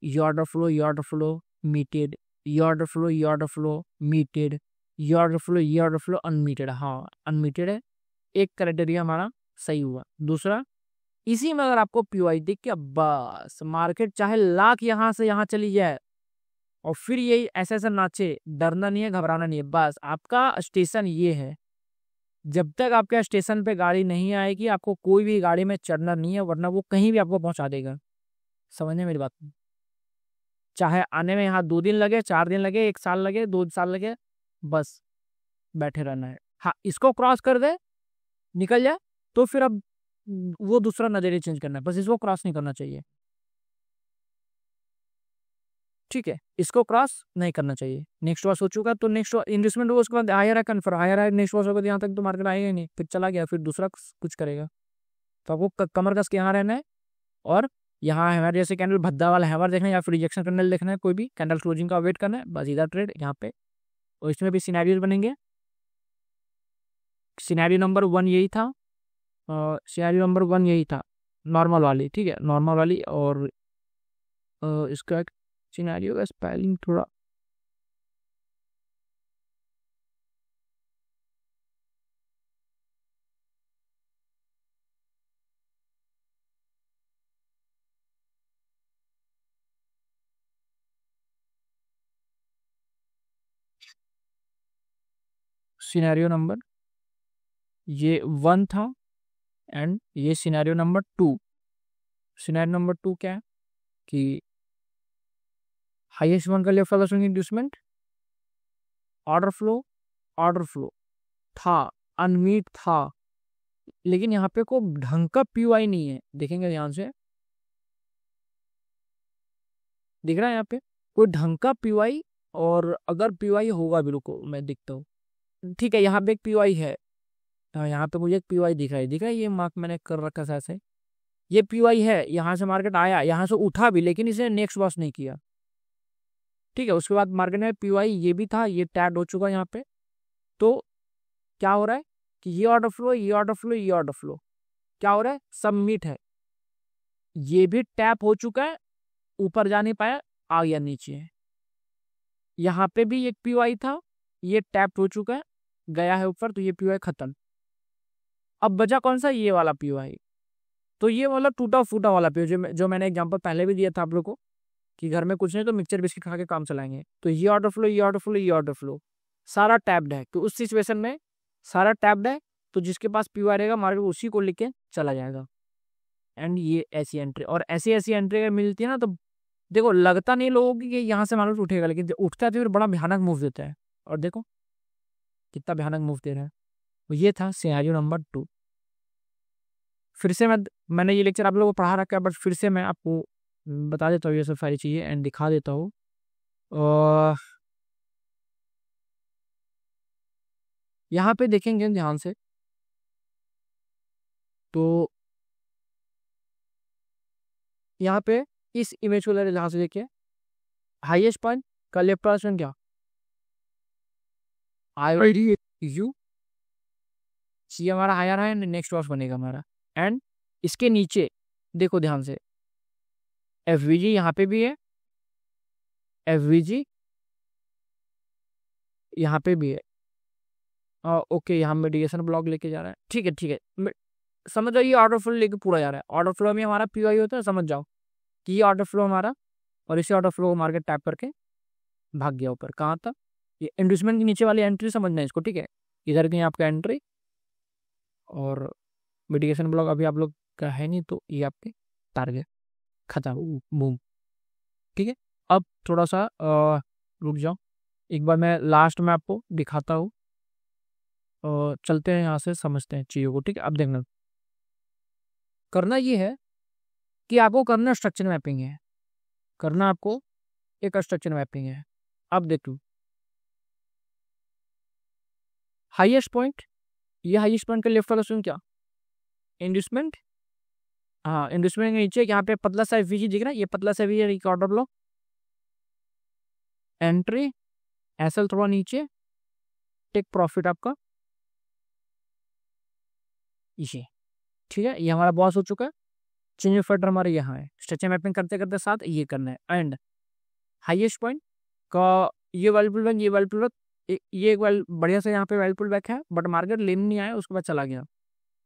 S1: ये ऑर्डर फ्लो, ये ऑर्डर फ्लो मीटेड, ये ऑर्डर फ्लो, ये ऑर्डर फ्लो मीटेड, ये ऑर्डर फ्लो, ये ऑर्डर फ्लो अनमीटेड। हाँ अनमीटेड है, एक क्राइटेरिया हमारा सही हुआ। दूसरा, इसी में अगर आपको पीओआई दिख के बस मार्केट चाहे लाख यहां से यहां चली जाए और फिर ये ऐसे ऐसे नाचे, डरना नहीं है, घबराना नहीं है, बस आपका स्टेशन ये है। जब तक आपके स्टेशन पे गाड़ी नहीं आएगी आपको कोई भी गाड़ी में चढ़ना नहीं है, वरना वो कहीं भी आपको पहुंचा देगा। समझने मेरी बात, चाहे आने में यहाँ 2 दिन लगे, 4 दिन लगे, 1 साल लगे, 2 साल लगे, बस बैठे रहना है। हाँ, इसको क्रॉस कर दे, निकल जाए, तो फिर अब वो दूसरा नजरिया चेंज करना है, बस इसको क्रॉस नहीं करना चाहिए। ठीक है, इसको क्रॉस नहीं करना चाहिए। नेक्स्ट वॉश हो चुका, तो नेक्स्ट इन्वेस्टमेंट उसके बाद हायर है, कन्फर्म हायर है, नेक्स्ट वॉश होगा, यहाँ तक तो मार्केट आएगा ही नहीं, फिर चला गया, फिर दूसरा कुछ करेगा। तो आपको कमर कस के यहाँ रहना है, और यहाँ हैमर जैसे कैंडल भद्दा वाला हैमर देखना है, या फिर रिजेक्शन कैंडल देखना है, कोई भी कैंडल क्लोजिंग का वेट करना है, बस इधर ट्रेड यहाँ पे। और इसमें भी सिनेरियोज बनेंगे। सिनेरियो नंबर 1 यही था, सिनेरियो नंबर 1 यही था, नॉर्मल वाली। ठीक है, नॉर्मल वाली, और इसका सिनेरियो का स्पेलिंग थोड़ा सिनेरियो नंबर ये 1 था, एंड ये सिनेरियो नंबर 2। सिनेरियो नंबर 2 क्या है कि हाईएस्ट वन का लेफ्ट वाला स्विंग इंड्यूसमेंट, ऑर्डर फ्लो था, अनमीट था, लेकिन यहाँ पे कोई ढंग का पीओआई नहीं है। देखेंगे ध्यान से, दिख रहा है यहाँ पे कोई ढंग का पीओआई, और अगर पीओआई होगा भी, रुको मैं दिखता हूँ। ठीक है, यहाँ पे एक पीओआई है, यहाँ पे मुझे एक पीओआई दिख रहा है, ये मार्क मैंने कर रखा है ऐसे, ये पीओआई है, यहाँ से मार्केट आया, यहाँ से उठा भी, लेकिन इसे नेक्स्ट वॉश नहीं किया। ठीक है, उसके बाद मार्केट में पीओआई ये भी था, ये टैग हो चुका है यहाँ पे। तो क्या हो रहा है कि ये ऑर्डर फ्लो, ये ऑर्डर फ्लो, ये ऑर्डर फ्लो क्या हो रहा है, सबमिट है, ये भी टैप हो चुका है, ऊपर जा नहीं पाया, आ गया नीचे है। यहाँ पे भी एक पीओआई था, ये टैप हो चुका है, गया है ऊपर, तो ये पीओआई खत्म। अब बचा कौन सा, ये वाला पीओआई। तो ये वाला टूटा फूटा वाला पीओआई जो मैंने एग्जांपल पहले भी दिया था आप लोग को, कि घर में कुछ नहीं तो मिक्सचर बिस्किट खा के काम चलाएंगे। तो ये ऑर्डर फ्लो, ये ऑर्डर फ्लो, ये ऑर्डर फ्लो सारा टैब्ड है। तो उस सिचुएशन में सारा टैब्ड है, तो जिसके पास पीओआई रहेगा मार्केट उसी को लेके चला जाएगा। एंड ये ऐसी एंट्री, और ऐसी ऐसी एंट्री अगर मिलती है ना, तो देखो लगता नहीं लोगों की कि यहाँ से मार्केट उठेगा, लेकिन जब उठता है तो फिर बड़ा भयानक मूव देता है। और देखो कितना भयानक मूव दे रहा है। तो ये था सिनेरियो नंबर 2। फिर से मैंने ये लेक्चर आप लोगों को पढ़ा रखा है, बट फिर से मैं आपको बता देता हूँ ये सब सारी चीज़ें, एंड दिखा देता हूँ। यहाँ पे देखेंगे ध्यान से, तो यहाँ पे इस इमेज को ध्यान से देखिए, हाईएस्ट पॉइंट का लेफ्ट वाला क्या, आई यू, सी हमारा हायर है, नेक्स्ट वॉश बनेगा हमारा। एंड इसके नीचे देखो ध्यान से, एफवीजी यहाँ पे भी है, एफवीजी यहाँ पे भी है। ओके, यहाँ मिटिगेशन ब्लॉक लेके जा रहा है, ठीक है ठीक है, समझ जाओ ये ऑर्डर फ्लो लेके पूरा जा रहा है। ऑर्डर फ्लो में हमारा पीवाई होता है, समझ जाओ कि ये ऑर्डर फ्लो हमारा, और इसी ऑर्डर फ्लो को मार्केट टैप करके भाग गया ऊपर। कहाँ तक? ये इंड्यूसमेंट के नीचे वाली एंट्री समझना है इसको, ठीक है। इधर कहीं आपका एंट्री और मिटिगेशन ब्लॉक अभी आप लोग का है नहीं, तो ये आपके टारगेट खत्म, बूम, ठीक है। अब थोड़ा सा रुक जाओ, एक बार मैं लास्ट में आपको दिखाता हूँ, चलते हैं यहाँ से, समझते हैं चीज़ों को, ठीक है। अब देखना, करना ये है कि आपको करना स्ट्रक्चर मैपिंग है, करना आपको एक स्ट्रक्चर मैपिंग है। अब देख लो हाईएस्ट पॉइंट, ये हाईएस्ट पॉइंट का लेफ्ट वाला स्विंग क्या, इंड्यूसमेंट, हाँ इंड्यूसमेंट के नीचे यहाँ पे पतला सा एफवीजी दिख रहा है, ये पतला सा FVG order block, entry, SL थोड़ा नीचे, टेक प्रॉफिट आपका ये, ठीक है। ये हमारा बॉस हो चुका है, चेंज फैक्टर हमारे यहाँ है। स्ट्रक्चर मैपिंग करते करते साथ ये करना है। एंड हाईएस्ट पॉइंट का ये वैल्यू पुल बैक, ये वैल्यू पुल बैक, ये एक वैल्यू बढ़िया से यहाँ पे वैल्यू पुल बैक है, बट मार्केट लेने नहीं आया, उसके बाद चला गया।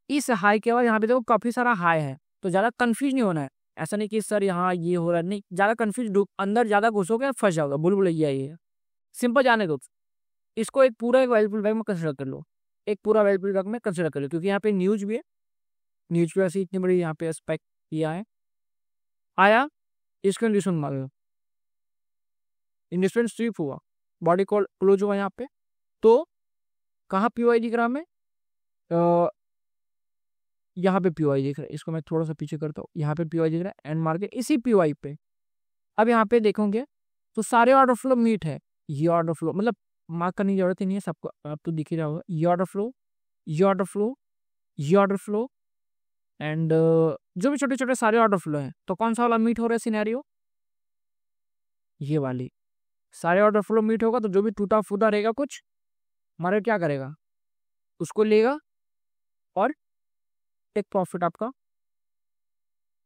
S1: इस हाई के बाद यहाँ पे देखो काफी सारा हाई है, तो ज्यादा कंफ्यूज नहीं होना है। ऐसा नहीं कि सर यहाँ ये हो रहा है, नहीं, ज्यादा कंफ्यूज अंदर ज्यादा घुसोगे फंस जाओगे, बुलबुल ये सिंपल जाने दो इसको। एक पूरा एक वैल्यू पुल बैक में कंसिडर कर लो, एक पूरा वैल्यू पुल बैक में कंसिडर कर लो, क्योंकि यहाँ पे न्यूज भी है, न्यूज पे ऐसी इतनी बड़ी यहाँ पे स्पेक्ट किया है, आया इसको इंड्यूसमेंट मार लो, इंड्यूसमेंट स्वीप हुआ, बॉडी कॉल क्लोज हुआ यहाँ पे, तो कहाँ पीवाई दिख रहा हमें, यहाँ पे पीवाई दिख रहा है। इसको मैं थोड़ा सा पीछे करता हूँ, यहाँ पे पीवाई दिख रहा है, एंड मार्केट इसी पीवाई पे। अब यहाँ पे देखोगे तो सारे ऑर्डर फ्लो मीट है, ये ऑर्डर फ्लो मतलब मार्क करने की जरूरत ही नहीं है, सबको अब तो दिख ही रहा होगा, ये ऑर्डर फ्लो, ये ऑर्डर फ्लो, ये ऑर्डर फ्लो, एंड जो भी छोटे छोटे सारे ऑर्डर फ्लो हैं, तो कौन सा वाला मीट हो रहा है सिनेरियो, ये वाली सारे ऑर्डर फ्लो मीट होगा, तो जो भी टूटा फूटा रहेगा कुछ मार्केट क्या करेगा, उसको लेगा और टेक प्रॉफिट आपका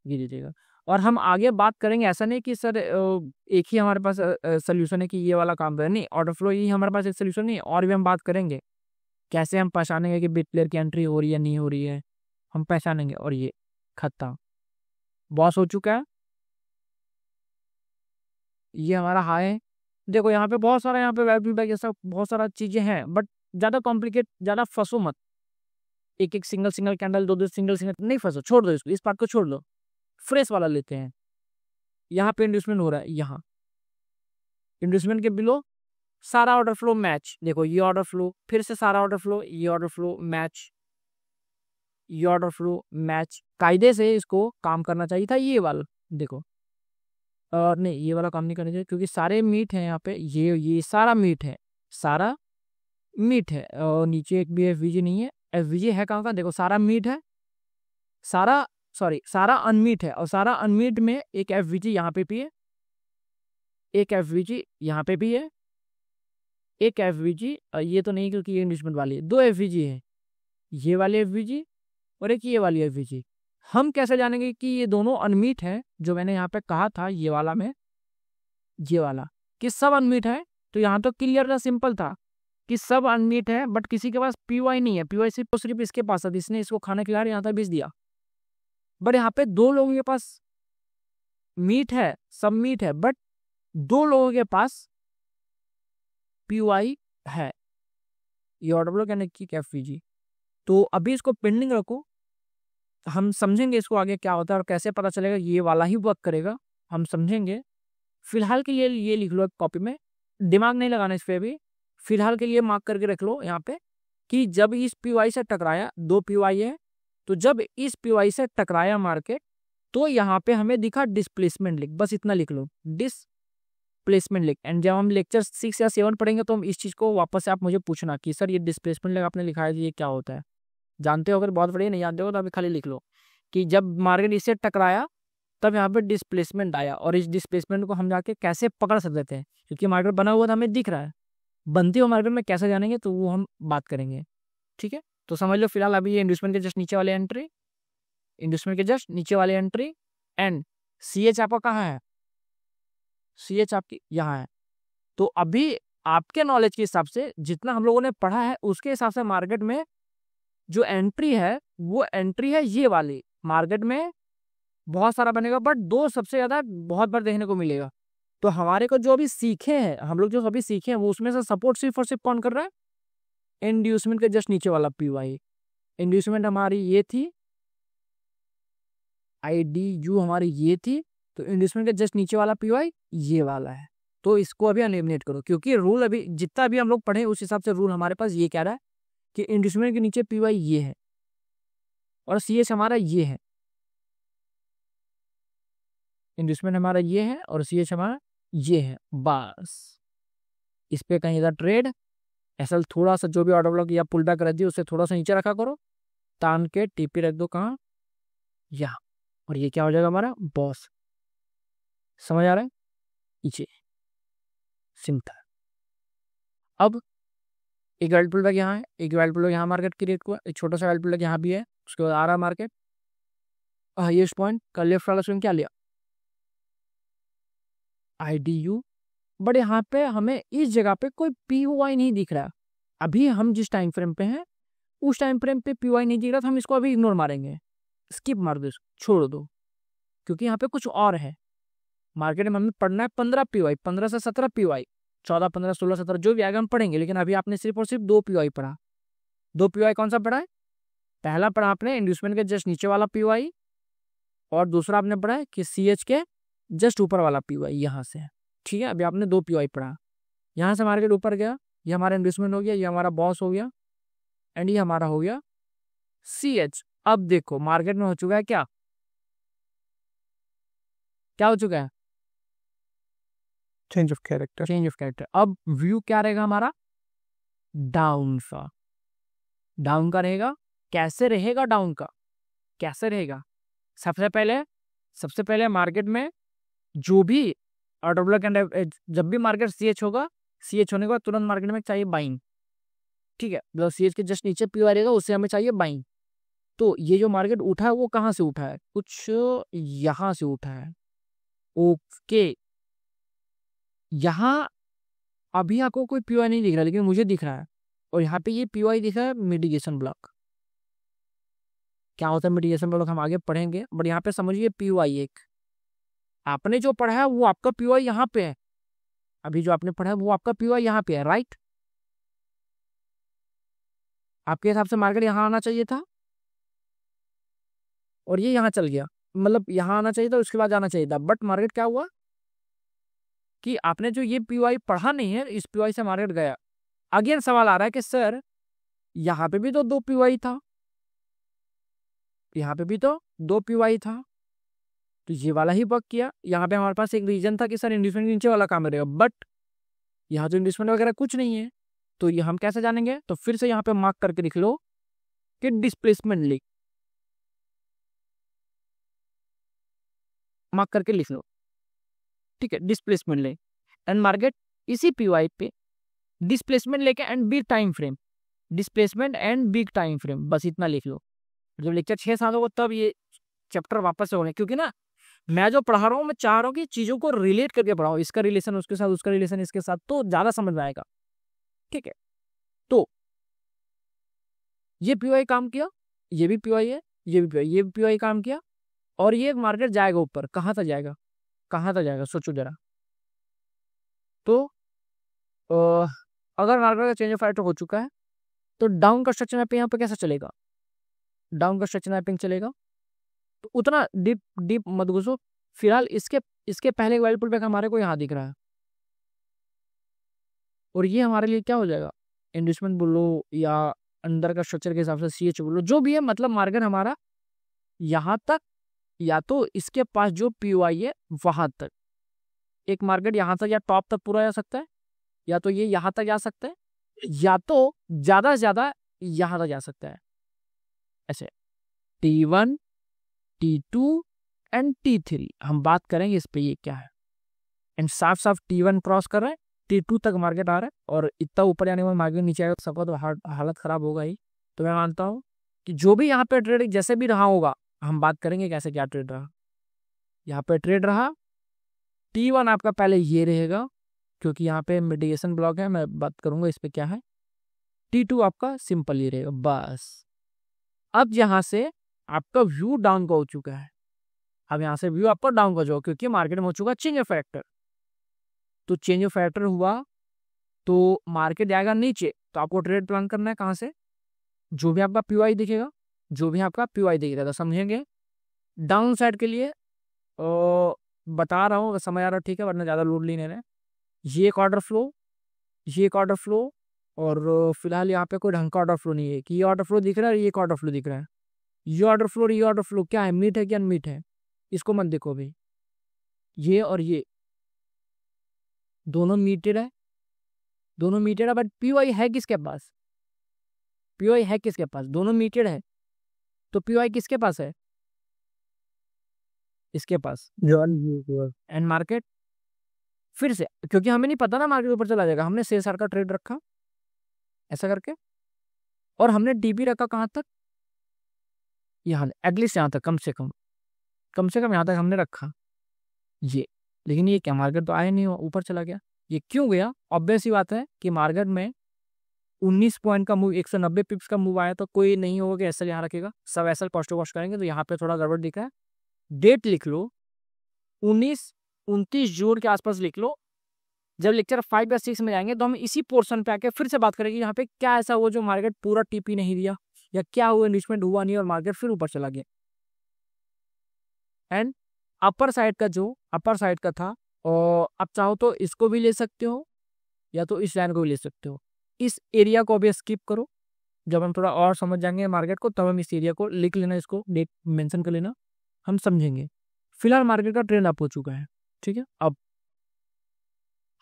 S1: ये दीजिएगा। और हम आगे बात करेंगे, ऐसा नहीं कि सर एक ही हमारे पास सोल्यूशन है कि ये वाला काम है, नहीं, ऑर्डर फ्लो ही हमारे पास एक सोल्यूशन नहीं, और भी हम बात करेंगे कैसे हम पहचानेंगे कि बिट प्लेयर की एंट्री हो रही है नहीं हो रही है, हम पहचानेंगे। और ये खत्म, बॉस हो चुका है, ये हमारा हाई है। देखो यहाँ पे बहुत सारा, यहाँ पे वैल्यू बैक ऐसा बहुत सारा चीजें हैं, बट ज्यादा कॉम्प्लिकेट, ज्यादा फंसो मत, एक एक सिंगल सिंगल कैंडल, दो दो सिंगल सिंगल नहीं फंसो, छोड़ दो इसको, इस पार्ट को छोड़ दो, फ्रेश वाला लेते हैं। यहाँ पे इंड्यूसमेंट हो रहा है, यहाँ इंड्यूसमेंट के बिलो सारा ऑर्डर फ्लो मैच, देखो ये ऑर्डर फ्लो, फिर से सारा ऑर्डर फ्लो, ये ऑर्डर फ्लो मैच, ये ऑर्डर फ्लो मैच, कायदे से इसको काम करना चाहिए था ये वाला, देखो नहीं ये वाला काम नहीं करना चाहिए, क्योंकि सारे मीट है यहाँ पे, ये सारा मीट है, सारा मीट है, और नीचे एक भी एफवीजी नहीं है, एफवीजी है कहाँ का, देखो सारा मीट है, सारा सॉरी सारा अनमीट है, और सारा अनमीट में एक एफवीजी यहाँ पे भी है, एक एफवीजी यहाँ पे भी है, एक एफवीजी, ये तो नहीं क्योंकि ये इंड्यूसमेंट वाली है, दो एफवीजी है, ये वाली एफवीजी और एक ये वाली एफवीजी। हम कैसे जानेंगे कि ये दोनों अनमीट है, जो मैंने यहाँ पे कहा था ये वाला में, ये वाला कि सब अनमीट है, तो यहाँ तो क्लियर था, सिंपल था कि सब अनमीट है, बट किसी के पास पीवाई नहीं है, पीवाई सिर्फ इसके पास था, इसने इसको खाना खिला रहा, यहाँ तक बेच दिया। बट यहाँ पे दो लोगों के पास मीट है, सब मीट है, बट दो लोगों के पास पीवाई है, ये ऑर्डर ब्लॉक यानी कि एफवीजी। तो अभी इसको पेंडिंग रखो, हम समझेंगे इसको आगे क्या होता है और कैसे पता चलेगा ये वाला ही वर्क करेगा, हम समझेंगे। फिलहाल के लिए ये लिख लो एक कॉपी में, दिमाग नहीं लगाना इस पे भी, फिलहाल के लिए मार्क करके रख लो यहाँ पे कि जब इस पीवाई से टकराया, दो पीवाई है, तो जब इस पीवाई से टकराया मार्केट, तो यहाँ पे हमें दिखा डिस्प्लेसमेंट लिख, बस इतना लिख लो, डिस्प्लेसमेंट लिख। एंड जब हम लेक्चर 6 या 7 पढ़ेंगे तो हम इस चीज को वापस से आप मुझे पूछना कि सर ये डिस्प्लेसमेंट लिख आपने लिखा है, ये क्या होता है, जानते हो अगर बहुत बढ़िया, नहीं जानते हो तो अभी खाली लिख लो कि जब मार्केट इससे टकराया तब यहाँ पे डिस्प्लेसमेंट आया, और इस डिस्प्लेसमेंट को हम जाके कैसे पकड़ सकते थे, क्योंकि मार्केट बना हुआ था हमें दिख रहा है, बनती हुई मार्केट में कैसे जानेंगे तो वो हम बात करेंगे, ठीक है। तो समझ लो फिलहाल अभी ये इंड्यूसमेंट के जस्ट नीचे वाले एंट्री, इंड्यूसमेंट के जस्ट नीचे वाली एंट्री, एंड CH आपका कहाँ है, CH आपकी यहाँ है। तो अभी आपके नॉलेज के हिसाब से जितना हम लोगों ने पढ़ा है उसके हिसाब से मार्केट में जो एंट्री है वो एंट्री है ये वाली। मार्केट में बहुत सारा बनेगा बट दो सबसे ज्यादा बहुत बार देखने को मिलेगा। तो हमारे को जो अभी सीखे हैं, हम लोग जो अभी सीखे हैं वो उसमें से सपोर्ट सिर्फ और सिर्फ कौन कर रहा है, इंड्यूसमेंट के जस्ट नीचे वाला PY। इंड्यूसमेंट हमारी ये थी, IDU हमारी ये थी, तो इंड्यूसमेंट के जस्ट नीचे वाला PY ये वाला है। तो इसको अभी एलिमिनेट करो, क्योंकि रूल अभी जितना भी हम लोग पढ़े उस हिसाब से रूल हमारे पास ये कह रहा है कि इंड्यूसमेंट के नीचे PY ये है और CH हमारा ये है। इंड्यूसमेंट हमारा ये है और CH हमारा ये है। बस इस पे कहीं इधर ट्रेड एसएल थोड़ा सा जो भी ऑर्डर ब्लॉक या पुल बैक रख दिया उससे थोड़ा सा नीचे रखा करो, तान के TP रख दो कहाँ, यहाँ, और ये क्या हो जाएगा हमारा बॉस। समझ आ रहा है, नीचे सिंपल। अब एक वेल्ड पुल बैक यहाँ है, एक वेल्ड पुल बैक यहाँ मार्केट क्रिएट हुआ, एक छोटा सा वेल्ड पुल बैक यहाँ भी है, उसके बाद आ रहा मार्केट हाईएस्ट पॉइंट का लेफ्ट वाला स्विंग क्या लिया, IDU। बट यहाँ पे हमें इस जगह पे कोई PY नहीं दिख रहा। अभी हम जिस टाइम फ्रेम पे हैं उस टाइम फ्रेम पे PY नहीं दिख रहा, तो हम इसको अभी इग्नोर मारेंगे, स्किप मार दो, छोड़ दो, क्योंकि यहाँ पे कुछ और है। मार्केट में हमें पढ़ना है 15 PY, 15 से 17 PY, 14, 15, 16, 17 जो भी आगे हम पढ़ेंगे। लेकिन अभी आपने सिर्फ और सिर्फ 2 PY पढ़ा। 2 PY कौन सा पढ़ा है, पहला पढ़ा आपने इंड्यूसमेंट के जस्ट नीचे वाला PY, और दूसरा आपने पढ़ा है कि CH के जस्ट ऊपर वाला PY यहाँ से है। ठीक है, अभी आपने 2 PY पढ़ा। यहाँ से मार्केट ऊपर गया, ये हमारा इंड्यूसमेंट हो गया, ये हमारा बॉस हो गया, एंड ये हमारा हो गया CH। अब देखो मार्केट में हो चुका है क्या, क्या हो चुका है,
S3: change of character.
S1: Change of character. अब व्यू क्या रहेगा हमारा, डाउन का, डाउन का रहेगा। कैसे रहेगा डाउन का, कैसे रहेगा, सबसे पहले मार्केट में जो भी ऑर्डर ब्लॉक एंड जब भी मार्केट CH होगा, CH होने के बाद तुरंत मार्केट में चाहिए बाइंग। ठीक है, मतलब CH के जस्ट नीचे PY रहेगा, उससे हमें चाहिए बाइंग। तो ये जो मार्केट उठा है वो कहाँ से उठा है, कुछ यहाँ से उठा है। ओके, यहाँ अभी आपको कोई PY नहीं दिख रहा लेकिन मुझे दिख रहा है, और यहाँ पे ये PY दिख रहा है मिटिगेशन ब्लॉक। क्या होता है मिटिगेशन ब्लॉक हम आगे पढ़ेंगे, बट यहाँ पे समझिए PY एक आपने जो पढ़ा है वो आपका PY यहाँ पे है। अभी जो आपने पढ़ा है वो आपका PY यहाँ पे है, राइट। आपके हिसाब से मार्केट यहाँ आना चाहिए था और ये यहाँ चल गया, मतलब यहाँ आना चाहिए था, उसके बाद जाना चाहिए था। बट मार्केट क्या हुआ कि आपने जो ये PY पढ़ा नहीं है, इस PY से मार्केट गया। अगेन सवाल आ रहा है कि सर यहाँ पे भी तो 2 PY था, यहाँ पे भी तो 2 PY था, तो ये वाला ही वर्क किया। यहाँ पे हमारे पास एक रीजन था कि सर इंड्यूसमेंट नीचे वाला काम रहेगा, बट यहाँ तो इंड्यूसमेंट वगैरह कुछ नहीं है, तो ये हम कैसे जानेंगे। तो फिर से यहाँ पे मार्क करके लिख लो कि डिस्प्लेसमेंट लिख, मार्क करके लिख लो, ठीक है, डिस्प्लेसमेंट ले एंड मार्केट इसी PY पे डिस्प्लेसमेंट लेके and big time frame, displacement and big time frame, बस इतना लिख लो। जब लेक्चर 6 साल होगा तब ये चैप्टर वापस से होने, क्योंकि ना मैं जो पढ़ा रहा हूँ मैं चाह रहा हूँ कि चीजों को रिलेट करके पढ़ाओ, इसका रिलेशन उसके साथ, उसका रिलेशन इसके साथ, तो ज्यादा समझ में आएगा। ठीक है, तो ये PY काम किया, ये भी PY है, ये भी PY, ये भी PY काम किया, और ये मार्केट जाएगा ऊपर, कहाँ तक जाएगा, कहाँ तक जाएगा, सोचो जरा। तो अगर मार्केट का चेंज ऑफ फाइटर हो चुका है तो डाउन का स्ट्रक्चर मैपिंग यहाँ पे कैसा चलेगा, डाउन का स्ट्रक्चर मैपिंग चलेगा। तो उतना डीप डीप मत घुसो फिलहाल। इसके पहले वाइल्ड पुल बैक हमारे को यहाँ दिख रहा है, और ये हमारे लिए क्या हो जाएगा, इंड्यूसमेंट बोलो या अंदर का स्ट्रक्चर के हिसाब से CH बोलो, जो भी है, मतलब मार्केट हमारा यहाँ तक, या तो इसके पास जो PY है वहां तक, एक मार्केट यहाँ तक या टॉप तक पूरा जा सकता है, या तो ये यहाँ तक जा सकता है, या तो ज्यादा से ज्यादा यहाँ तक जा सकता है। ऐसे T1, T2 एंड T3 हम बात करेंगे इस पे, ये क्या है। एंड साफ साफ T1 क्रॉस कर रहा है, T2 तक मार्केट आ रहा है, और इतना ऊपर जाने में मार्केट नीचे आएगा सबका तो हालत खराब होगा ही। तो मैं मानता हूँ कि जो भी यहाँ पे ट्रेड जैसे भी रहा होगा, हम बात करेंगे कैसे क्या ट्रेड रहा। यहाँ पे ट्रेड रहा T1 आपका पहले ये रहेगा, क्योंकि यहाँ पे मिटिगेशन ब्लॉक है, मैं बात करूंगा इस पे क्या है। T2 आपका सिंपल ही रहेगा बस। अब यहाँ से आपका व्यू डाउन का हो चुका है, अब यहाँ से व्यू आपका डाउन का जाओ, क्योंकि मार्केट में हो चुका चेंज ऑफ फैक्टर। तो चेंज ऑफ फैक्टर हुआ तो मार्केट जाएगा नीचे, तो आपको ट्रेड प्लान करना है कहाँ से, जो भी आपका PY दिखेगा, जो भी आपका PY दिखेगा, तो समझेंगे डाउन साइड के लिए बता रहा हूँ, अगर समझ आ रहा है ठीक है, वरना ज़्यादा लोड नहीं लेना है। ये एक ऑर्डर फ्लो, ये एक ऑर्डर फ्लो, और फिलहाल यहाँ पे कोई ढंग का ऑर्डर फ्लो नहीं है कि ये ऑर्डर फ्लो दिख रहा है, ये एक ऑर्डर फ्लो दिख रहा है। ये ऑर्डर फ्लो, ये ऑर्डर फ्लो क्या है, मीट है कि अनमीट है, इसको मत देखो भाई। ये और ये दोनों मीटेड है, दोनों मीटेड है, बट PY है किसके पास, PY है किसके पास, दोनों मीटेड है, तो PY किसके पास है, इसके पास। एंड मार्केट फिर से, क्योंकि हमें नहीं पता ना मार्केट ऊपर चला जाएगा, हमने CSR का ट्रेड रखा ऐसा करके, और हमने DP रखा कहाँ तक, यहाँ एटलीस्ट यहाँ तक, कम से कम यहाँ तक हमने रखा ये। लेकिन ये क्या, मार्केट तो आया नहीं, ऊपर चला गया। ये क्यों गया, ऑब्वियस ही बात है कि मार्केट में 19 पॉइंट का मूव, 190 पिप्स का मूव आया, तो कोई नहीं होगा कि एसएल यहाँ रखेगा, सब एसएल पॉजिटिव वॉश करेंगे, तो यहाँ पे थोड़ा गड़बड़ दिखा है। डेट लिख लो, 29 जून के आसपास लिख लो। जब लेक्चर 5 या 6 में जाएंगे तो हम इसी पोर्शन पे आके फिर से बात करेंगे, यहाँ पे क्या ऐसा हुआ जो मार्केट पूरा TP नहीं दिया, या क्या हुआ इन्वेस्टमेंट हुआ नहीं और मार्केट फिर ऊपर चला गया। एंड अपर साइड का, जो अपर साइड का था, और आप चाहो तो इसको भी ले सकते हो, या तो इस लाइन को भी ले सकते हो। इस एरिया को भी स्किप करो, जब हम थोड़ा और समझ जाएंगे मार्केट को, तब हम इस एरिया को लिख लेना, इसको डेट मेंशन कर लेना, हम समझेंगे। फिलहाल मार्केट का ट्रेंड अप हो चुका है, ठीक है। अब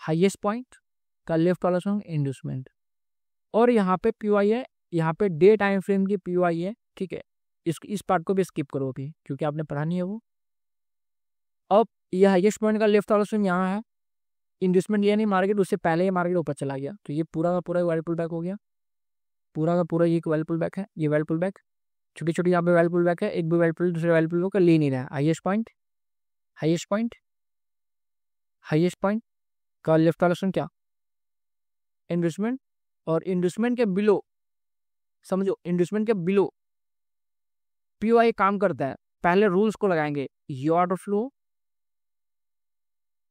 S1: हाईएस्ट पॉइंट का लेफ्ट वाला सॉन्ग इंड्यूसमेंट, और यहाँ पे PY है, यहाँ पे डे टाइम फ्रेम की PY है, ठीक है। इस पार्ट को भी स्किप करो अभी, क्योंकि आपने पढ़ा नहीं है वो। अब ये हाईएस्ट पॉइंट का लेफ्ट वाला स्विंग यहाँ है, इंड्यूसमेंट ये नहीं, मार्केट उससे पहले ही मार्केट ऊपर चला गया, तो ये पूरा का पूरा वेल पुल बैक हो गया, पूरा का पूरा ये वेल पुल बैक है, ये वेल पुल बैक, छोटी छोटी यहाँ पे वेल पुल बैक है, एक भी वेल पुल दूसरे वेल पुल को ले नहीं रहा है। Highest point, highest point, highest point का लेफ्ट वाला स्विंग क्या, इंड्यूसमेंट, और इंड्यूसमेंट के बिलो, समझो इंड्यूसमेंट के बिलो PY काम करता है। पहले रूल्स को लगाएंगे, ये ऑर्डर फ्लो,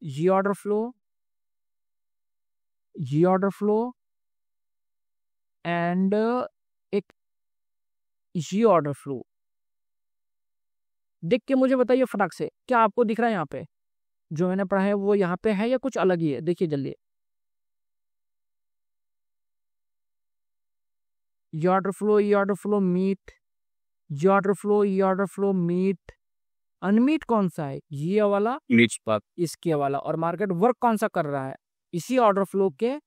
S1: ये ऑर्डर फ्लो, ये ऑर्डर फ्लो, एंड एक ये ऑर्डर फ्लो। देख के मुझे बताइए फटाक से, क्या आपको दिख रहा है यहाँ पे जो मैंने पढ़ा है वो यहाँ पे है, या कुछ अलग ही है, देखिए जल्दी। ये ऑर्डर फ्लो, ये ऑर्डर फ्लो मीट, ये ऑर्डर फ्लो, ये ऑर्डर फ्लो मीट, अनमीट कौन सा है, ये वाला,
S2: नीच बात
S1: इसके वाला, और मार्केट वर्क कौन सा कर रहा है, इसी ऑर्डर फ्लो के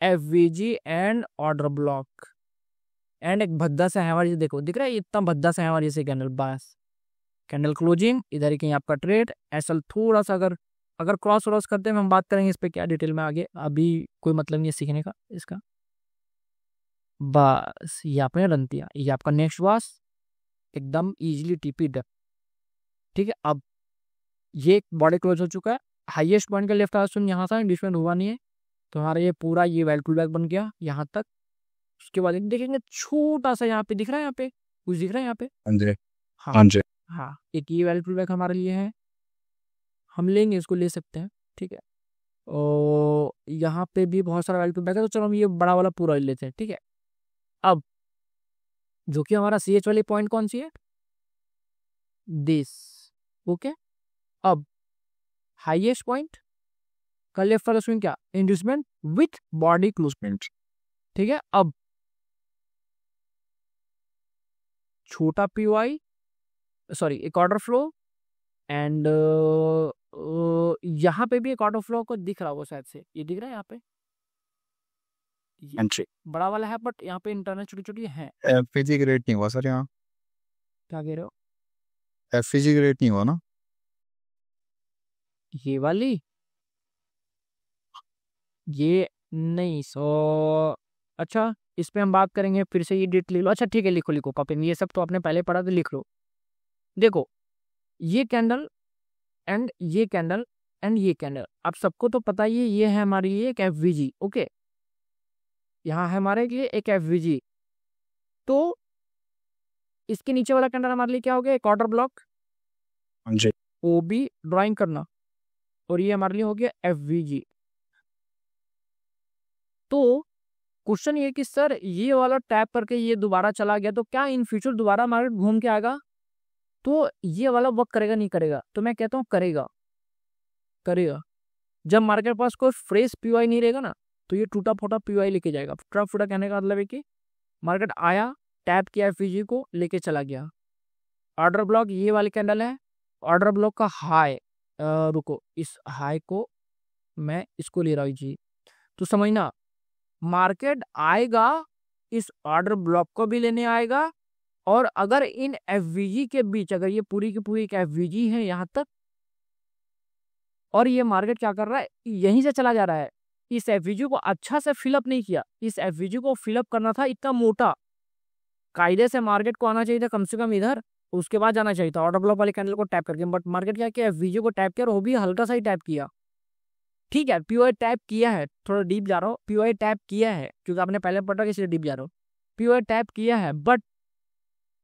S1: FVG and order block, and एक भद्दा सा हैमर, ये देखो दिख रहा है, इतना भद्दा सा हैमर जैसे कैंडल, बस कैंडल क्लोजिंग इधर ही कहीं आपका ट्रेड। एसएल थोड़ा सा अगर क्रॉस व्रॉस करते हैं, हम बात करेंगे इस पे क्या डिटेल में आगे, अभी कोई मतलब नहीं है सीखने का इसका। बस ये आपने रन दिया, ये आपका नेक्स्ट वास एकदम इजीली TP डक, ठीक है। अब ये बॉडी क्लोज हो चुका है, हाईएस्ट पॉइंट का लेफ्ट आसन यहाँ था, इंड्यूसमेंट हुआ नहीं है, तो हमारा ये पूरा ये वेल पुल बैक बन गया यहाँ तक। उसके बाद देखेंगे छोटा सा यहाँ पे दिख रहा है, यहाँ पे कुछ दिख रहा है यहाँ पे, हाँ एक ये वेल पुल बैक हमारे लिए है, हम लेंगे, इसको ले सकते हैं, ठीक है। और यहाँ पे भी बहुत सारा वेल पुल बैक है, तो चलो हम ये बड़ा वाला पूरा ले लेते हैं, ठीक है। अब जो कि हमारा CH वाली पॉइंट कौन सी है, दिस, ओके। अब हाईएस्ट पॉइंट का लेफ्ट वाला स्विंग क्या, इंड्यूसमेंट विथ बॉडी क्लोजमेंट, ठीक है। अब छोटा PY, सॉरी एक ऑर्डर फ्लो, एंड यहाँ पे भी एक ऑर्डर फ्लो को दिख रहा होगा शायद से, ये दिख रहा है यहाँ पे,
S2: एंट्री
S1: बड़ा वाला है, बट यहाँ पे इंटरनल छोटी छोटी है।
S2: FVG ग्रेड नहीं हुआ सर, यहाँ
S1: क्या कह रहे हो,
S2: FVG ग्रेड नहीं हुआ ना,
S1: ये वाली, ये नहीं, अच्छा इस पे हम बात करेंगे, फिर से ये डेट लिख लो, अच्छा ठीक है लिखो लिखो कॉपी में, ये सब तो आपने पहले पढ़ा, तो लिख लो। देखो ये कैंडल एंड ये कैंडल एंड ये कैंडल, आप सबको तो पता ही है ये है हमारी ये एक एफवीजी। ओके, यहाँ है हमारे लिए एक एफवीजी। तो इसके नीचे वाला कैंडल हमारे लिए क्या हो गया, एक ऑर्डर ब्लॉक,
S2: हाँ जी।
S1: वो भी ड्राइंग करना, और ये हमारे लिए हो गया एफवीजी। तो क्वेश्चन ये कि सर ये वाला टैप करके ये दोबारा चला गया तो क्या इन फ्यूचर दोबारा मार्केट घूम के आएगा? तो ये वाला वर्क करेगा नहीं करेगा? तो मैं कहता हूँ करेगा, करेगा। जब मार्केट के पास कोई फ्रेश पीओआई नहीं रहेगा ना, तो ये टूटा फूटा पीओआई लेके जाएगा। टूटा फूटा कहने का मतलब है कि मार्केट आया, टैप किया एफवीजी को, लेके चला गया। ऑर्डर ब्लॉक ये वाली कैंडल है, ऑर्डर ब्लॉक का हाई, रुको इस हाई को मैं इसको ले रहा हूँ जी। तो समझना, मार्केट आएगा, इस ऑर्डर ब्लॉक को भी लेने आएगा, और अगर इन एफवीजी के बीच, अगर ये पूरी की पूरी एक एफवीजी है यहाँ तक, और ये मार्केट क्या कर रहा है, यहीं से चला जा रहा है, इस एफवीजी को अच्छा से फिलअप नहीं किया। इस एफवीजी को फिलअप करना था इतना मोटा, कायदे से मार्केट को आना चाहिए था कम से कम इधर, उसके बाद जाना चाहिए था ऑर्डर ब्लॉक वाले कैंडल को टैप करके। बट मार्केट क्या किया, एफवीजी को टैप किया, और वो भी हल्का सा ही टैप किया। ठीक है, पीओआई टैप किया है, थोड़ा डीप जा रहा हूँ, पीओआई टैप किया है क्योंकि आपने पहले पढ़ा इसलिए डीप जा रहा हूँ। पीओआई टैप किया है, बट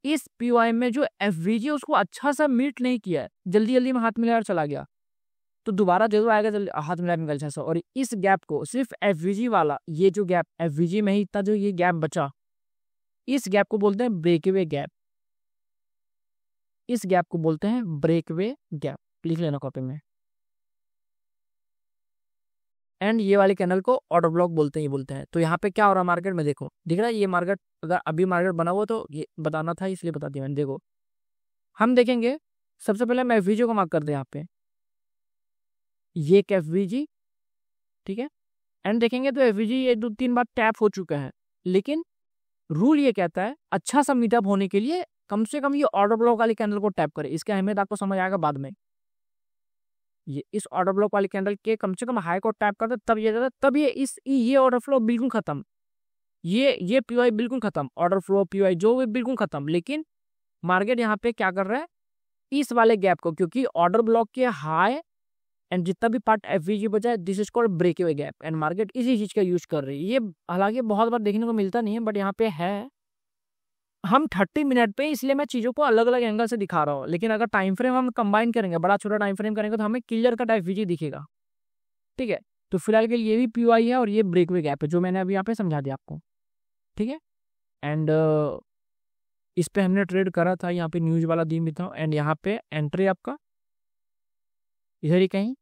S1: इस पीओआई में जो एफवीजी उसको अच्छा सा मीट नहीं किया है, जल्दी जल्दी में हाथ मिलाकर चला गया। तो दोबारा जरूर आएगा, जल्दी हाथ मिला निकल जाए। और इस गैप को सिर्फ एफवीजी वाला, ये जो गैप एफवीजी में ही इतना जो ये गैप बचा, इस गैप को बोलते हैं ब्रेकवे गैप। इस गैप को बोलते हैं ब्रेकवे गैप, लिख लेना कॉपी में। एंड ये वाले कैंडल को ऑर्डर ब्लॉक बोलते हैं, ये बोलते हैं। तो यहाँ पे क्या हो रहा है मार्केट में, देखो दिख रहा है ये मार्केट, अगर अभी मार्केट बना हुआ तो ये बताना था इसलिए बता दिया मैंने। देखो हम देखेंगे, सबसे पहले मैं एफवीजी को मार्क कर दे यहाँ पे, ये एक एफवीजी, ठीक है। एंड देखेंगे तो एफवीजी ये 2-3 बार टैप हो चुका है, लेकिन रूल ये कहता है अच्छा सा मीटअप होने के लिए कम से कम ये ऑर्डर ब्लॉक वाली कैंडल को टैप करे। इसका अहमियत आपको समझ आएगा बाद में। ये इस ऑर्डर ब्लॉक वाली कैंडल के कम से कम हाई को टैप करते तब ये जाता, तब ये ऑर्डर फ्लो बिल्कुल खत्म, ये पीओआई बिल्कुल खत्म, ऑर्डर फ्लो पीओआई जो भी बिल्कुल खत्म। लेकिन मार्केट यहाँ पे क्या कर रहा है, इस वाले गैप को, क्योंकि ऑर्डर ब्लॉक के हाई एंड जितना भी पार्ट एफवीजी बचा है, this is called breakaway gap, and market इसी चीज का यूज कर रही है। ये हालांकि बहुत बार देखने को मिलता नहीं है, बट यहाँ पे है। हम 30 मिनट पे, इसलिए मैं चीजों को अलग अलग एंगल से दिखा रहा हूँ, लेकिन अगर टाइम फ्रेम हम कंबाइन करेंगे, बड़ा छोटा टाइम फ्रेम करेंगे, तो हमें क्लियर कट एफवीजी दिखेगा। ठीक है, तो फिलहाल के लिए ये भी पीओआई है और ये ब्रेकवे गैप है, जो मैंने अभी यहाँ पे समझा दिया आपको। ठीक है, एंड इस पे हमने ट्रेड करा था, यहाँ पे न्यूज वाला दिन भी था, एंड यहाँ पे एंट्री आपका इधर ही कहीं।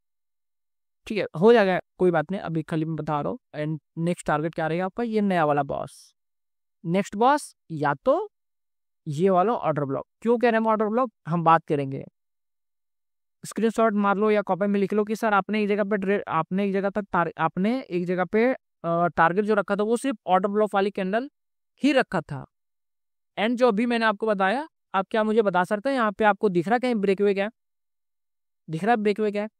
S1: ठीक है, हो जाएगा, कोई बात नहीं, अभी खाली मैं बता रहा हूँ। एंड नेक्स्ट टारगेट क्या रहेगा आपका, ये नया वाला बॉस, नेक्स्ट बॉस, या तो ये वाला ऑर्डर ब्लॉक। क्यों कह रहे हैं ऑर्डर ब्लॉक, हम बात करेंगे। स्क्रीनशॉट मार लो या कॉपी में लिख लो कि सर आपने एक जगह पे ट्रेड, आपने एक जगह तक आपने एक जगह पे टारगेट जो रखा था वो सिर्फ ऑर्डर ब्लॉक वाली कैंडल ही रखा था। एंड जो अभी मैंने आपको बताया, आप क्या मुझे बता सकते हैं यहाँ पे आपको दिख रहा है कहीं ब्रेकवे गैप, दिख रहा है ब्रेकवे गैप,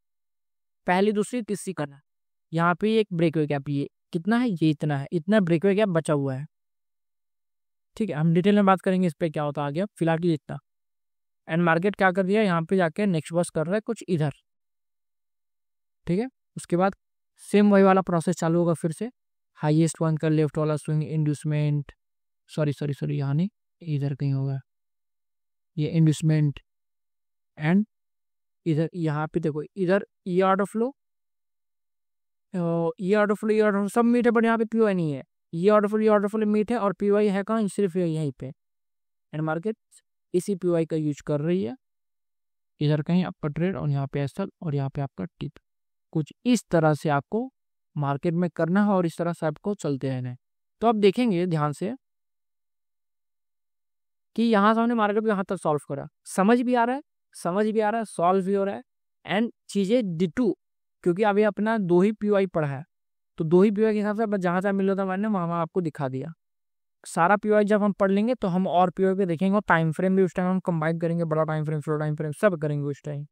S1: पहली दूसरी तीसरी करना, यहाँ पे एक ब्रेकवे गैप, ये कितना है, ये इतना है, इतना ब्रेकवे गैप बचा हुआ है। ठीक है, हम डिटेल में बात करेंगे इस पे क्या होता है आगे, फिलहाल की इतना। एंड मार्केट क्या कर दिया, यहाँ पे जाके नेक्स्ट बॉस कर रहा है कुछ इधर। ठीक है, उसके बाद सेम वही वाला प्रोसेस चालू होगा फिर से, हाईएस्ट वन का लेफ्ट वाला स्विंग इंड्यूसमेंट, सॉरी यहाँ नहीं, इधर कहीं होगा ये इंड्यूसमेंट। एंड इधर यहाँ पे देखो, इधर ये ऑर्डर फ्लो, ये ऑर्डर फ्लो, ये ऑर्डर सब मीट है, बट यहाँ पे पीओआई नहीं है। ये ऑर्डर फ्लो मीट है, और पीओआई है कहाँ, सिर्फ यहीं पे। एंड मार्केट इसी पीओआई का यूज कर रही है, इधर कहीं आपका ट्रेड, और यहाँ पे एसएल, और यहाँ पे आपका टिप। कुछ इस तरह से आपको मार्केट में करना है, और इस तरह से आपको चलते रहना है। तो आप देखेंगे ध्यान से कि यहाँ से हमने मार्केट को यहाँ तक सॉल्व करा, समझ भी आ रहा है, सॉल्व भी हो रहा है। एंड चीजें डिटू, क्योंकि अभी अपना 2 ही पीओआई पढ़ा है, तो 2 ही पीओआई के हिसाब से जहाँ जहाँ मिल रहा था मैंने वहाँ आपको दिखा दिया। सारा पीओआई जब हम पढ़ लेंगे तो हम और पीओआई पे देखेंगे, और टाइम फ्रेम भी उस टाइम हम कंबाइन करेंगे, बड़ा टाइम फ्रेम, छोटा टाइम फ्रेम, सब करेंगे उस टाइम।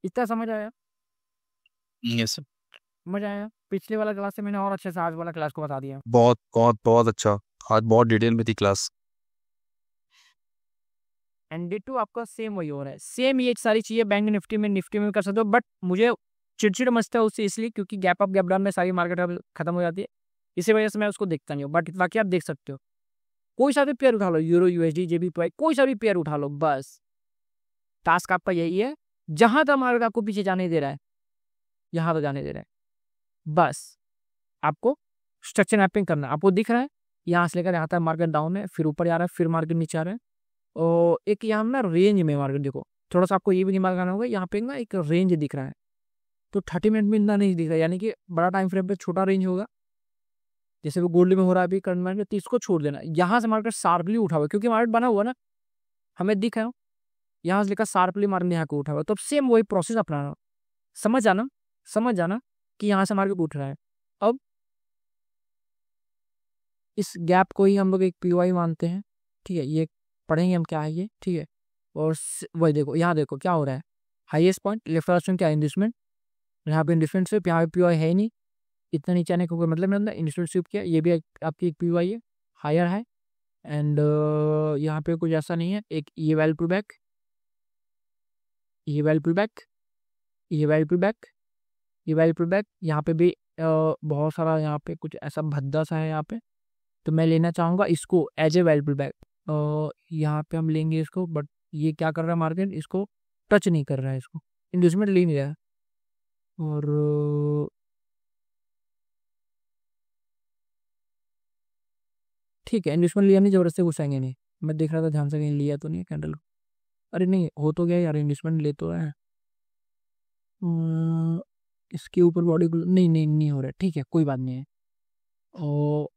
S1: इतना समझ आया?
S2: Yes sir.
S1: मजा आया? पिछले वाला क्लास से मैंने और अच्छे से आज वाला क्लास को बता दिया।
S2: बहुत बहुत बहुत अच्छा, आज बहुत डिटेल में थी क्लास।
S1: एंड डे टू आपका सेम वही हो रहा है। सेम ये सारी चीज़ें बैंक निफ्टी में कर सकते हो, बट मुझे चिड़चिड़ मचता है उससे इसलिए क्योंकि गैप अप गैप डाउन में सारी मार्केट अब खत्म हो जाती है, इसी वजह से मैं उसको देखता नहीं हूँ। बट बाकी आप देख सकते हो, कोई सा भी पेयर उठा लो, यूरो यूएसडी जेबीपीवाई, कोई सा भी पेयर उठा लो, बस टास्क आपका यही है, जहां तक मार्केट आपको पीछे जाने दे रहा है, यहाँ तक जाने दे रहा है, बस आपको स्ट्रक्चर मैपिंग करना। आपको दिख रहा है यहाँ से लेकर यहाँ तक मार्केट डाउन है, फिर ऊपर आ रहा है, फिर मार्केट नीचे आ रहा है, और एक यहाँ ना रेंज में मार्केट देखो, थोड़ा सा आपको ये भी दिमाग लगाना होगा, यहाँ पे ना एक रेंज दिख रहा है, तो 30 मिनट में इतना नहीं दिख रहा है, यानी कि बड़ा टाइम फ्रेम पे छोटा रेंज होगा, जैसे वो गोल्ड में हो रहा है अभी करंट मार्केट, तो इसको छोड़ देना। यहाँ से मार्केट शार्पली उठा हुआ क्योंकि मार्केट बना हुआ ना, हमें दिख रहा है यहाँ से लेकर शार्पली मार्केट यहाँ को उठा हुआ, तो सेम वही प्रोसेस अपनाना, समझ जाना कि यहाँ से मार्केट उठ रहा है। अब इस गैप को ही हम लोग एक पीवाई मानते हैं, ठीक है, ये पढ़ेंगे हम क्या है ये, ठीक है। और वही देखो, यहाँ देखो क्या हो रहा है, हाईएस्ट पॉइंट लेफ्ट वाला क्या इंडस्ट्रीमेंट, यहाँ पे इंडस्ट्रीमेंट सिर्फ, यहाँ पे पीवाई है ही नहीं, इतना नीचे आने का कोई मतलब नहीं, इंडस्ट्रीमेंट सिर्फ किया, ये भी आपकी एक पीवाई है, हायर है। एंड यहाँ पे कुछ ऐसा नहीं है, एक ये वैल्यू पुल बैक, ये वैल्यू पुल बैक, ये वैल्यू पुल बैक, ये वैल्यू पुल बैक, यहाँ पे भी बहुत सारा यहाँ पे कुछ ऐसा भद्दा सा है यहाँ पे, तो मैं लेना चाहूँगा इसको as a value pull back, यहाँ पे हम लेंगे इसको, बट ये क्या कर रहा है मार्केट, इसको टच नहीं कर रहा है, इसको इंडस्ट्रीमेंट ले नहीं रहा है, और ठीक है इंडस्ट्रीमेंट लिया नहीं, जबरदस्ती घुसाएंगे नहीं, मैं देख रहा था ध्यान से कहीं लिया तो नहीं कैंडल को, अरे नहीं हो तो गया यार, इंडस्ट्रीमेंट ले तो रहा है, इसके ऊपर बॉडी नहीं नहीं नहीं हो रहा है, ठीक है कोई बात नहीं है। और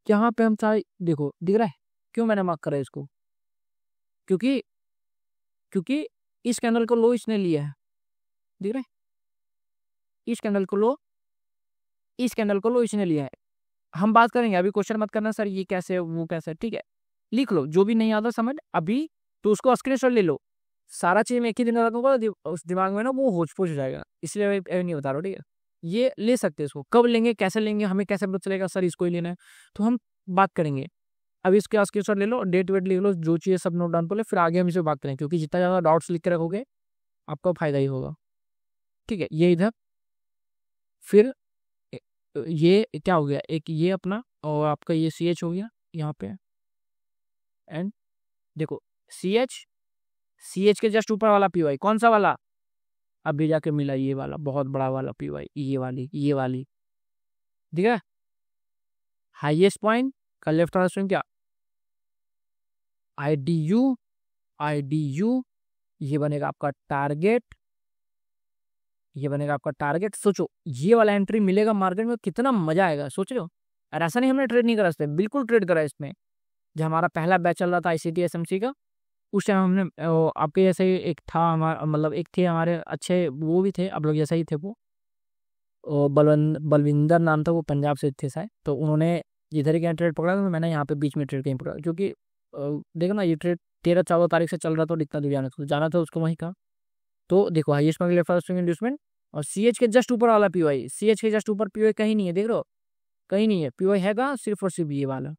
S1: यहाँ पे हम चाहे देखो दिख रहा है, क्यों मैंने मार्क करा है इसको, क्योंकि क्योंकि इस कैंडल को लो इसने लिया है, दिख रहा है, इस कैंडल को लो, इस कैंडल को लो इसने लिया है। हम बात करेंगे, अभी क्वेश्चन मत करना सर ये कैसे वो कैसे, ठीक है लिख लो, जो भी नहीं आता समझ अभी तो उसको स्क्रीनशॉट ले लो, सारा चीज मैं एक ही दिन रखूंगा, उस दिमाग में ना वो होच पोच हो जाएगा, इसलिए मैं नहीं बता रहा हूँ, ठीक है। ये ले सकते हैं, इसको कब लेंगे कैसे लेंगे हमें कैसे पता चलेगा सर इसको ही लेना है, तो हम बात करेंगे। अभी इसके स्क्रीनशॉट ले लो, डेट वेट लिख लो, जो चीज़ सब नोट डाउन कर लो, फिर आगे हम इसे बात करेंगे, क्योंकि जितना ज़्यादा डाउट्स लिख के रखोगे आपका फायदा ही होगा, ठीक है। ये इधर फिर ये क्या हो गया, एक ये अपना और आपका ये CH हो गया यहाँ पे, एंड देखो CH के जस्ट ऊपर वाला PY कौन सा वाला, अभी जाके मिला ये वाला बहुत बड़ा वाला PY, ये वाली ठीक है, हाईएस्ट पॉइंट का लेफ्ट वाला स्विंग क्या IDU, ये बनेगा आपका टारगेट, ये बनेगा आपका टारगेट। सोचो ये वाला एंट्री मिलेगा मार्केट में कितना मजा आएगा, सोच रहे हो। और ऐसा नहीं हमने ट्रेड नहीं करा इसमें, बिल्कुल ट्रेड करा इसमें, जब हमारा पहला बैच चल रहा था ICT SMC का, उस टाइम हमने आपके जैसे ही एक था हमारा, मतलब एक थे हमारे अच्छे वो भी थे, आप लोग जैसा ही थे वो, बलविंदर नाम था, वो पंजाब से थे शायद, तो उन्होंने इधर ही ट्रेड पकड़ा था, तो मैंने यहाँ पे बीच में ट्रेड कहीं पकड़ा, क्योंकि देखो ना ये ट्रेड 13-14 तारीख से चल रहा था, और इतना दूर जाना था उसको वहीं का। तो देखो highest market left swing inducement, और CH के जस्ट ऊपर वाला PY, CH के जस्ट ऊपर PY कहीं नहीं है, देख रहे हो कहीं नहीं है, PY है कहाँ, सिर्फ और सिर्फ ये वाला,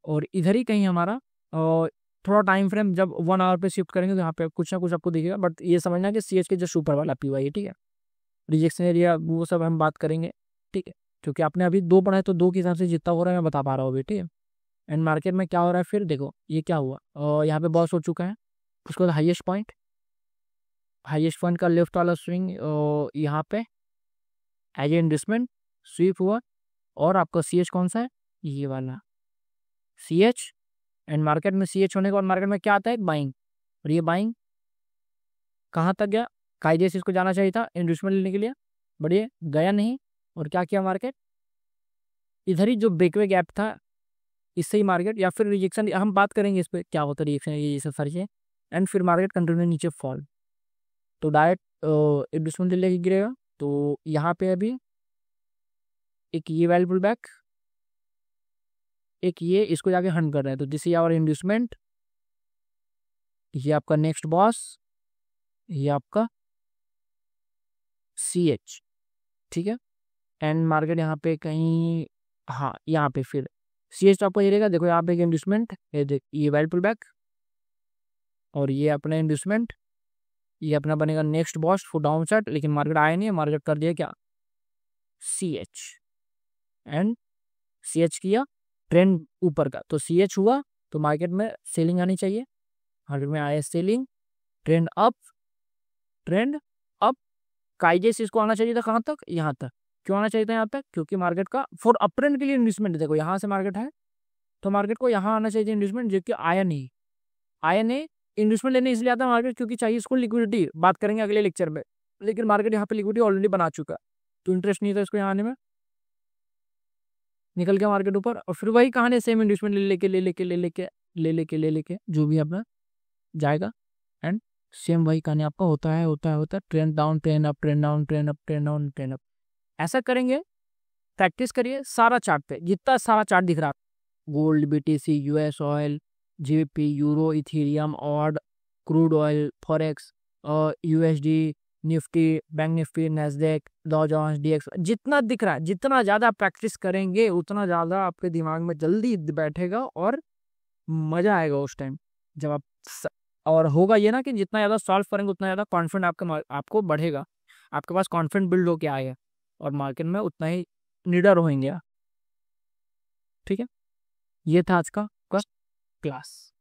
S1: और इधर ही कहीं हमारा। और थोड़ा टाइम फ्रेम जब 1 आवर पे शिफ्ट करेंगे तो यहाँ पे कुछ ना कुछ आपको दिखेगा, बट ये समझना कि CH के जस्ट ऊपर वाला PY है, ठीक है। रिजेक्शन एरिया वो सब हम बात करेंगे, ठीक है, क्योंकि आपने अभी 2 पढ़ा है, तो 2 के हिसाब से जितना हो रहा है मैं बता पा रहा हूँ अभी, ठीक है। एंड मार्केट में क्या हो रहा है फिर देखो, ये क्या हुआ, और यहाँ पे बॉस हो चुका है, उसके बाद हाईएस्ट पॉइंट का लेफ्ट वाला स्विंग यहाँ पे एज ए इन्वेस्टमेंट स्वीप हुआ, और आपका CH कौन सा है, ये वाला CH। एंड मार्केट में CH होने के बाद मार्केट में क्या आता है, बाइंग, और ये बाइंग कहाँ तक गया, कायदे से इसको जाना चाहिए था इन्वेस्टमेंट लेने के लिए, बट ये गया नहीं, और क्या किया मार्केट, इधर ही जो ब्रेकवे गैप था इससे ही मार्केट, या फिर रिजेक्शन, हम बात करेंगे इस पर क्या होता है रिजेक्शन, ये सब सारी चीज़ें। एंड फिर मार्केट कंटिन्यू नीचे फॉल, तो डायरेक्ट इन्वेस्टमेंट लेके गिरेगा। तो यहाँ पे अभी एक ये वैल्यूबल बैक, एक ये इसको जाके हंट कर रहे हैं, तो दिस इज आवर इन्वेस्टमेंट, ये आपका नेक्स्ट बॉस, ये आपका CH, ठीक है। एंड मार्केट यहाँ पे कहीं, हाँ यहाँ पे फिर CH तो आपको ये रहेगा, देखो यहाँ पे एक इंड्यूसमेंट, ये वेल पुल बैक, और ये अपना इंड्यूसमेंट, ये अपना बनेगा नेक्स्ट बॉस्ट फॉर डाउन साइड, लेकिन मार्केट आया नहीं है, मार्केट कर दिया क्या CH, एंड CH किया ट्रेंड ऊपर का, तो CH हुआ तो मार्केट में सेलिंग आनी चाहिए, मार्केट में आया सेलिंग, ट्रेंड अप, काइजेस इसको आना चाहिए था कहाँ तक, यहाँ तक। क्यों आना चाहिए था यहाँ पे, क्योंकि मार्केट का फॉर अप ट्रेंड के लिए इन्वेस्टमेंट, देखो यहाँ से मार्केट है तो मार्केट को यहाँ आना चाहिए इन्वेस्टमेंट, जो कि आया नहीं, इन्वेस्टमेंट लेने इसलिए आता है मार्केट क्योंकि चाहिए इसको लिक्विडिटी, बात करेंगे अगले लेक्चर में, लेकिन मार्केट यहाँ पे लिक्विडिटी ऑलरेडी बना चुका है, तो इंटरेस्ट नहीं था इसको यहाँ आने में, निकल गया मार्केट ऊपर, और फिर वही कहानी सेम इन्वेस्टमेंट ले लेके जो भी अपना जाएगा, एंड सेम वही कहानी आपका होता है trend down, trend up, trend down, trend up, trend down, trend up, ऐसा करेंगे। प्रैक्टिस करिए सारा चार्ट पे, जितना सारा चार्ट दिख रहा है, gold, BTC, US oil, GBP, euro, Ethereum, odd, crude oil, forex, USD, Nifty, bank Nifty, Nasdaq, डॉ जोन्स, DX, जितना दिख रहा है, जितना ज़्यादा प्रैक्टिस करेंगे उतना ज़्यादा आपके दिमाग में जल्दी बैठेगा और मज़ा आएगा उस टाइम जब आप और होगा ये ना कि जितना ज़्यादा सॉल्व करेंगे उतना ज़्यादा कॉन्फिडेंट आपको बढ़ेगा, आपके पास कॉन्फिडेंट बिल्ड होके आएगा और मार्केट में उतना ही निडर होंगे। ठीक है, ये था आज का क्लास।